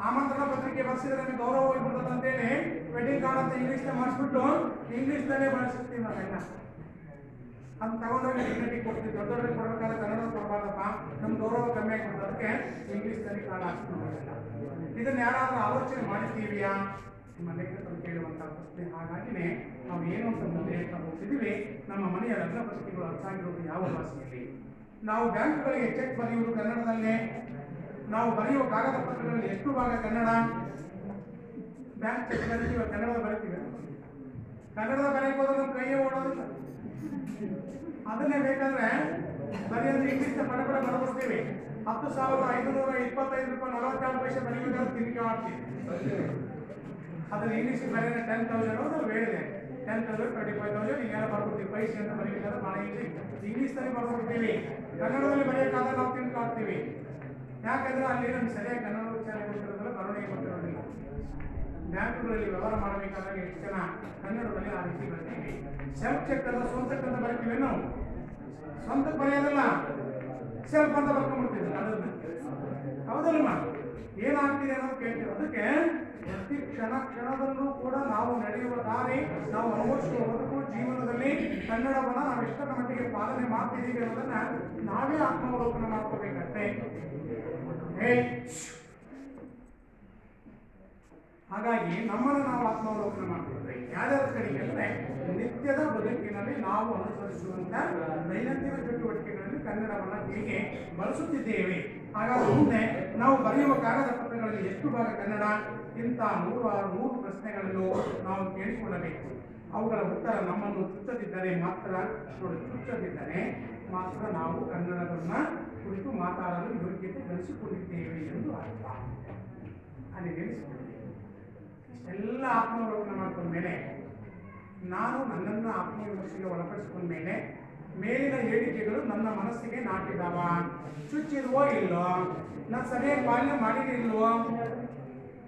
S1: ಆಮಂತ್ರಣ ಪತ್ರಿಕೆ ಬರ್ಸಿದ್ರೆ ನಮಗೆ ಗೌರವ ಹೋಗ್ಬಿಡ್ತದೆ ಅಂತೇಳಿ ವೆಡ್ಡಿಂಗ್ ಕಾರ್ಡ್ ಅಂತ ಇಂಗ್ಲೀಷ್ನ ಮಾಡಿಸ್ಬಿಟ್ಟು ಇಂಗ್ಲೀಷ್ನಲ್ಲೇ ಬಳಸಿರ್ತೀವಿ ನಾವೆಲ್ಲ. ಅದನ್ನ ತಗೊಂಡೋಗಿ ಡಿಗ್ನಿಟಿ ಕೊಡ್ತೀವಿ. ದೊಡ್ಡವ್ರಿಗೆ ಕೊಡಬೇಕಾದ್ರೆ ಕನ್ನಡ ಕೊಡಬಾರ್ದಪ್ಪ, ನಮ್ಮ ಗೌರವ ಕಮ್ಮಿ ಆಗಿಬಿಟ್ಟು ಅದಕ್ಕೆ ಇಂಗ್ಲೀಷ್ನಲ್ಲಿ ಕಾರ್ಡ್ ಹಾಕ್ಸ್ಕೊಂಡಿಲ್ಲ. ಇದನ್ನು ಯಾರಾದರೂ ಆಲೋಚನೆ ಮಾಡಿದ್ದೀವಿಯಾ? ನಿಮ್ಮ ಲೇಖಕರು ಕೇಳುವಂಥ ಪ್ರಶ್ನೆ. ಹಾಗಾಗಿನೇ ನಾವು ಏನು ಅಂತ ಮುಂದೆ ಹೇಳ್ತಾ ಹೋಗ್ತಿದ್ದೀವಿ. ನಮ್ಮ ಮನೆಯ ಲಗ್ನ ಪತ್ರಿಕೆಗಳು ಅರ್ಥಾಗಿರೋದು ಯಾವ ಭಾಷೆಯಲ್ಲಿ? ನಾವು ಬ್ಯಾಂಕ್ಗಳಿಗೆ ಚೆಕ್ ಬರೆಯುವುದು ಕನ್ನಡದಲ್ಲೇ. ನಾವು ಬರೆಯುವ ಕಾಗದ ಪತ್ರಗಳಲ್ಲಿ ಎಷ್ಟು ಭಾಗ ಕನ್ನಡ? ಬ್ಯಾಂಕ್ ಚೆಕ್ ಬರೀತೀವಿ, ಕನ್ನಡದ ಬರೀತೀವಿ. ಕನ್ನಡದ ಬರೆಯಕ್ಕೆ ಹೋದ್ರೆ ನಮ್ಮ ಕೈಯೇ ಓಡೋದಿಲ್ಲ. ಅದನ್ನೇ ಬೇಕಾದ್ರೆ ಬರೀ ಅಂದ್ರೆ ಇಂಗ್ಲೀಷ್ನ ಪಡ ಬರ್ಬಿಡ್ತೀವಿ. 10,525 ರೂಪಾಯಿ 46 ಪೈಸೆ ಬರೀಬೇಕಾದ್ರೆ ತಿರುಗಿ ಮಾಡ್ತೀವಿ. ಅದನ್ನ ಇಂಗ್ಲೀಷ್ ಬರೆಯೋಣ 10,000 ಅದು ಹೇಳಿದೆ. 10,000, 25,000 ಹೀಗೆಲ್ಲ ಬರ್ಬಿಡ್ತೀವಿ. ಪೈಸೆ ಅಂತ ಬರೀಬೇಕಾದ್ರೆ ಭಾಳ ಇಂಗ್ಲೀಷ್ನಲ್ಲಿ ಬರ್ಬಿಡ್ತೀವಿ. ಕನ್ನಡದಲ್ಲಿ ಬರೆಯೋಕ್ಕಾದ್ರೆ ನಾವು ತಿಳ್ಕೊಳ್ತೀವಿ. ಯಾಕಂದ್ರೆ ಅಲ್ಲಿ ನಮ್ಗೆ ಸರಿಯಾಗಿ ಕನ್ನಡ ಉಚ್ಚಾರ ಗೊತ್ತಿರೋದಿಲ್ಲ, ಬರವಣಿಗೆ ಗೊತ್ತಿರೋದಿಲ್ಲ. ಬ್ಯಾಂಕುಗಳಲ್ಲಿ ವ್ಯವಹಾರ ಮಾಡಬೇಕಾದಾಗ ಎಷ್ಟು ಜನ ಕನ್ನಡದಲ್ಲಿ ಆ ರೀತಿ ಬರ್ತೀವಿ. ಸೆಲ್ಫ್ ಚೆಕ್ ಅಂತ ಸ್ವಂತಕ್ಕಂತ ಬರೀತೀವಿ. ನಾವು ಸ್ವಂತಕ್ಕೆ ಬರೆಯೋದಲ್ಲ, ಸೆಲ್ಫ್ ಅಂತ ಬರ್ಕೊಂಡ್ಬಿಡ್ತೀವಿ ಅದನ್ನ. ಹೌದಲ್ವಾ? ಏನಾಗ್ತಿದೆ ಅನ್ನೋದು ಕೇಳ್ತೀವಿ. ಅದಕ್ಕೆ ಪ್ರತಿ ಕ್ಷಣದಲ್ಲೂ ಕೂಡ ನಾವು ನಡೆಯುವ ದಾರಿ, ನಾವು ಅನುಭವಿಸುವ ಬದುಕು, ಜೀವನದಲ್ಲಿ ಕನ್ನಡವನ್ನು ನಾವು ಎಷ್ಟರ ಮಟ್ಟಿಗೆ ಪಾಲನೆ ಮಾಡ್ತಿದ್ದೀವಿ ಅನ್ನೋದನ್ನ ನಾವೇ ಆತ್ಮಾವಲೋಕನ ಮಾಡ್ಕೋಬೇಕಷ್ಟೇ. ಹಾಗಾಗಿ ನಮ್ಮನ್ನು ನಾವು ಆತ್ಮಾವಲೋಕನ ಮಾಡಿಕೊಂಡ್ರೆ ಯಾರ್ಯಾರ ಕಡೆಗೆ ಅಂದರೆ ನಿತ್ಯದ ಬದುಕಿನಲ್ಲಿ ನಾವು ಅನುಸರಿಸುವಂಥ ದೈನಂದಿನ ಚಟುವಟಿಕೆಗಳಲ್ಲಿ ಕನ್ನಡವನ್ನು ಹೇಗೆ ಬಳಸುತ್ತಿದ್ದೇವೆ. ಹಾಗಾಗಿ ಮುಂದೆ ನಾವು ಬರೆಯುವ ಕಾಗದ ಪತ್ರಗಳಲ್ಲಿ ಎಷ್ಟು ಭಾಗ ಕನ್ನಡ, ಇಂಥ 100 ಪ್ರಶ್ನೆಗಳನ್ನು ನಾವು ಕೇಳಿಕೊಳ್ಳಬೇಕು. ಅವುಗಳ ಉತ್ತರ ನಮ್ಮನ್ನು ಚುಚ್ಚದಿದ್ದರೆ ಮಾತ್ರ ನಾವು ಕನ್ನಡವನ್ನು ಕುರಿತು ಮಾತಾಡಲು ಯೋಗ್ಯತೆ ಗಳಿಸಿಕೊಂಡಿದ್ದೇವೆ ಎಂದು ಅರ್ಥ. ಅಲ್ಲಿ ನೆನೆಸಿಕೊಳ್ಳಬೇಕು. ಎಲ್ಲ ಆತ್ಮವಲೋಕನ ಮಾಡ್ಕೊಂಡ ಮೇಲೆ, ನಾನು ನನ್ನನ್ನು ಆತ್ಮವಿಮರ್ಶೆಗೆ ಒಳಪಡಿಸಿಕೊಂಡ ಮೇಲೆ ಮೇಲಿನ ಹೇಳಿಕೆಗಳು ನನ್ನ ಮನಸ್ಸಿಗೆ ನಾಟಿದವ, ಚುಚ್ಚಿರುವೋ ಇಲ್ಲೋ, ನಾನು ಸರಿಯಾಗಿ ಪಾಲನೆ ಮಾಡಿದಿಲ್ವೋ,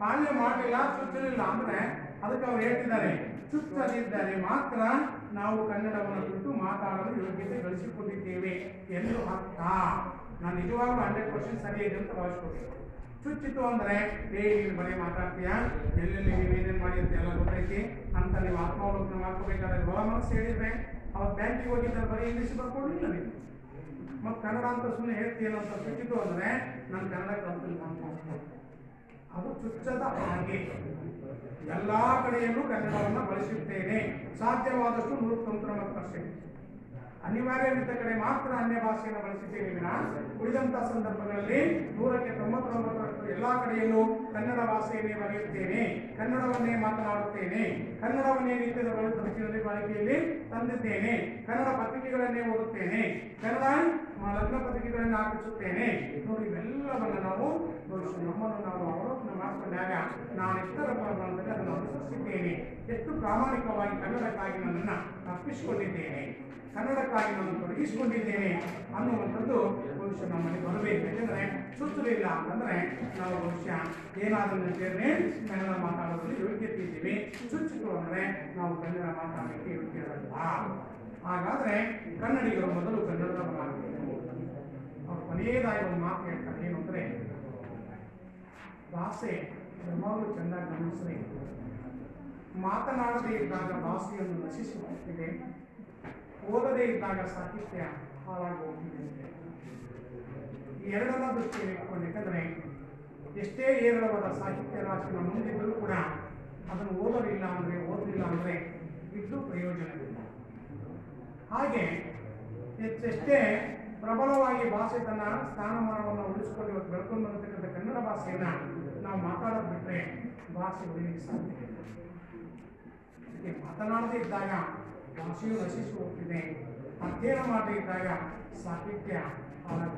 S1: ಪಾಲನೆ ಮಾಡಲಿಲ್ಲ, ಚುಚ್ಚಲಿಲ್ಲ ಅಂದರೆ ಅದಕ್ಕೆ ಅವ್ರು ಹೇಳ್ತಿದ್ದಾರೆ, ಚುಚ್ಚದಿದ್ದರೆ ಮಾತ್ರ ನಾವು ಕನ್ನಡವನ್ನು ಕುರಿತು ಮಾತಾಡಲು ಯೋಗ್ಯತೆ ಗಳಿಸಿಕೊಂಡಿದ್ದೇವೆ ಎಂದು ಅರ್ಥ. ನಾನು ನಿಜವಾಗ್ಲೂ 100% ಸರಿ ಇದೆ ಅಂತ ಭಾವಿಸ್ಕೋಬೇಕು. ಚುಚ್ಚಿತು ಅಂದರೆ ನೀನು ಬರೀ ಮಾತಾಡ್ತೀಯಾ, ಎಲ್ಲೆಲ್ಲಿ ನೀವೇನೇನು ಮಾಡಿ ಅಂತ ಎಲ್ಲ ಗೊತ್ತೈತಿ ಅಂತ ನೀವು ಆತ್ಮಾವಲೋಕನ ಮಾಡ್ಕೋಬೇಕಾದ್ರೆ ಹೊರ ಮನಸ್ಸು ಹೇಳಿದ್ರೆ ಅವತ್ತು ಬ್ಯಾಂಕಿಗೆ ಹೋಗಿದ್ದರೆ ಬರೀ ಇಂಗ್ಲೀಷ್ ಬರ್ಕೊಂಡಿಲ್ಲ ನೀವು, ಮತ್ತು ಕನ್ನಡ ಅಂತ ಸುಮ್ಮನೆ ಹೇಳ್ತೀಯಲ್ಲ ಅಂತ ಚುಚ್ಚಿತು ಅಂದರೆ ನಾನು ಕನ್ನಡ ಕಲ್ತಿಲ್ಲ ಅಂತ. ಅದು ಚುಚ್ಚದ ಹಾಗೆ ಎಲ್ಲ ಕಡೆಯಲ್ಲೂ ಕನ್ನಡವನ್ನು ಬಳಸುತ್ತೇನೆ, ಸಾಧ್ಯವಾದಷ್ಟು 100% ಅನಿವಾರ್ಯವಿದ್ದ ಕಡೆ ಮಾತ್ರ ಅನ್ಯ ಭಾಷೆಯನ್ನು ಬಳಸಿದ್ದೇನೆ ವಿನ ಉಳಿದಂಥ ಸಂದರ್ಭಗಳಲ್ಲಿ 99% ಎಲ್ಲ ಕಡೆಯಲ್ಲೂ ಕನ್ನಡ ಭಾಷೆಯನ್ನೇ ಬರೆಯುತ್ತೇನೆ, ಕನ್ನಡವನ್ನೇ ಮಾತನಾಡುತ್ತೇನೆ, ಕನ್ನಡವನ್ನೇ ನಿತ್ಯದ ಬದುಕಿನಲ್ಲಿ ಬಳಕೆಯಲ್ಲಿ ತಂದಿದ್ದೇನೆ, ಕನ್ನಡ ಪತ್ರಿಕೆಗಳನ್ನೇ ಓದುತ್ತೇನೆ, ಕನ್ನಡ ಲಗ್ನ ಪತ್ರಿಕೆಗಳನ್ನು ಹಾಕಿಸುತ್ತೇನೆ. ನೋಡಿ, ಇವೆಲ್ಲವನ್ನು ನಾವು ನಮ್ಮನ್ನು ನಾವು ಅವಲೋಕನ ಮಾಡಿಕೊಂಡಾಗ ನಾನು ಎಷ್ಟರ ಪ್ರಮಾಣದಲ್ಲಿ ಅದನ್ನು ಅನುಸರಿಸಿದ್ದೇನೆ, ಎಷ್ಟು ಪ್ರಾಮಾಣಿಕವಾಗಿ ಕನ್ನಡಕ್ಕಾಗಿ ನನ್ನನ್ನು ಅರ್ಪಿಸಿಕೊಂಡಿದ್ದೇನೆ, ಕನ್ನಡಕ್ಕಾಗಿ ನಾನು ತೊಡಗಿಸಿಕೊಂಡಿದ್ದೇನೆ ಅನ್ನುವಂಥದ್ದು ಬಹುಶಃ ನಮ್ಮಲ್ಲಿ ಬರಬೇಕು. ಯಾಕೆಂದರೆ ಸುತ್ತಲಿಲ್ಲ ಅಂತಂದರೆ ನಾವು ಬಹುಶಃ ಏನಾದರೂ ಸೇರಿದ್ರೆ ಕನ್ನಡ ಮಾತಾಡೋದ್ರಲ್ಲಿ ಯೋಗ್ಯತೆ ಇದ್ದೀವಿ, ಚುಚ್ಚಿತು ಅಂದರೆ ನಾವು ಕನ್ನಡ ಮಾತಾಡಲಿಕ್ಕೆ ಯೋಗ್ಯರಲ್ಲ. ಹಾಗಾದರೆ ಕನ್ನಡಿಗರು ಮೊದಲು ಕನ್ನಡದ ಬರಬೇಕು. ಅವ್ರು ಕೊನೆಯದಾಗಿ ಒಂದು ಮಾತು ಹೇಳ್ತಾರೆ, ಏನು ಅಂದರೆ ಭಾಷೆ ಯಾವಾಗಲೂ ಚೆನ್ನಾಗಿ ಗಮನಿಸಿದ್ರೆ ಮಾತನಾಡದೇ ಇದ್ದಾಗ ಭಾಷೆಯನ್ನು ನಶಿಸಿ ಹೋಗ್ತಿದೆ, ಓದದೇ ಇದ್ದಾಗ ಸಾಹಿತ್ಯ ಹಾಳಾಗಿ ಹೋಗ್ತಿದೆ. ಈ ಎರಡನ್ನ ದೃಷ್ಟಿಯಲ್ಲಿ ಇಟ್ಕೊಂಡು, ಯಾಕಂದರೆ ಎಷ್ಟೇ ಏರಳವಾದ ಸಾಹಿತ್ಯ ರಾಶಿ ನಮ್ಮ ಮುಂದಿದ್ದರೂ ಕೂಡ ಅದನ್ನು ಓದಲಿಲ್ಲ ಅಂದರೆ ಇದ್ದು ಪ್ರಯೋಜನವಿಲ್ಲ. ಹಾಗೆ ಎಷ್ಟೇ ಪ್ರಬಲವಾಗಿ ಭಾಷೆ ತನ್ನ ಸ್ಥಾನಮಾನವನ್ನು ಉಳಿಸಿಕೊಂಡು ಇವತ್ತು ಬೆಳ್ಕೊಂಡು ಬಂದಿರ್ತಕ್ಕಂಥ ಕನ್ನಡ ಭಾಷೆಯನ್ನು ನಾವು ಮಾತಾಡೋದು ಬಿಟ್ಟರೆ ಭಾಷೆ ಉಳಿಲಿಕ್ಕೆ ಸಾಧ್ಯ ಇಲ್ಲ. ಅದಕ್ಕೆ ಮಾತನಾಡದೇ ಇದ್ದಾಗ ಭಾಷೆಯು ನಶಿಸಿ ಹೋಗ್ತಿದೆ, ಅಧ್ಯಯನ ಮಾಡದೇ ಇದ್ದಾಗ ಸಾಹಿತ್ಯ ಹಾಳಾಗುತ್ತೆ.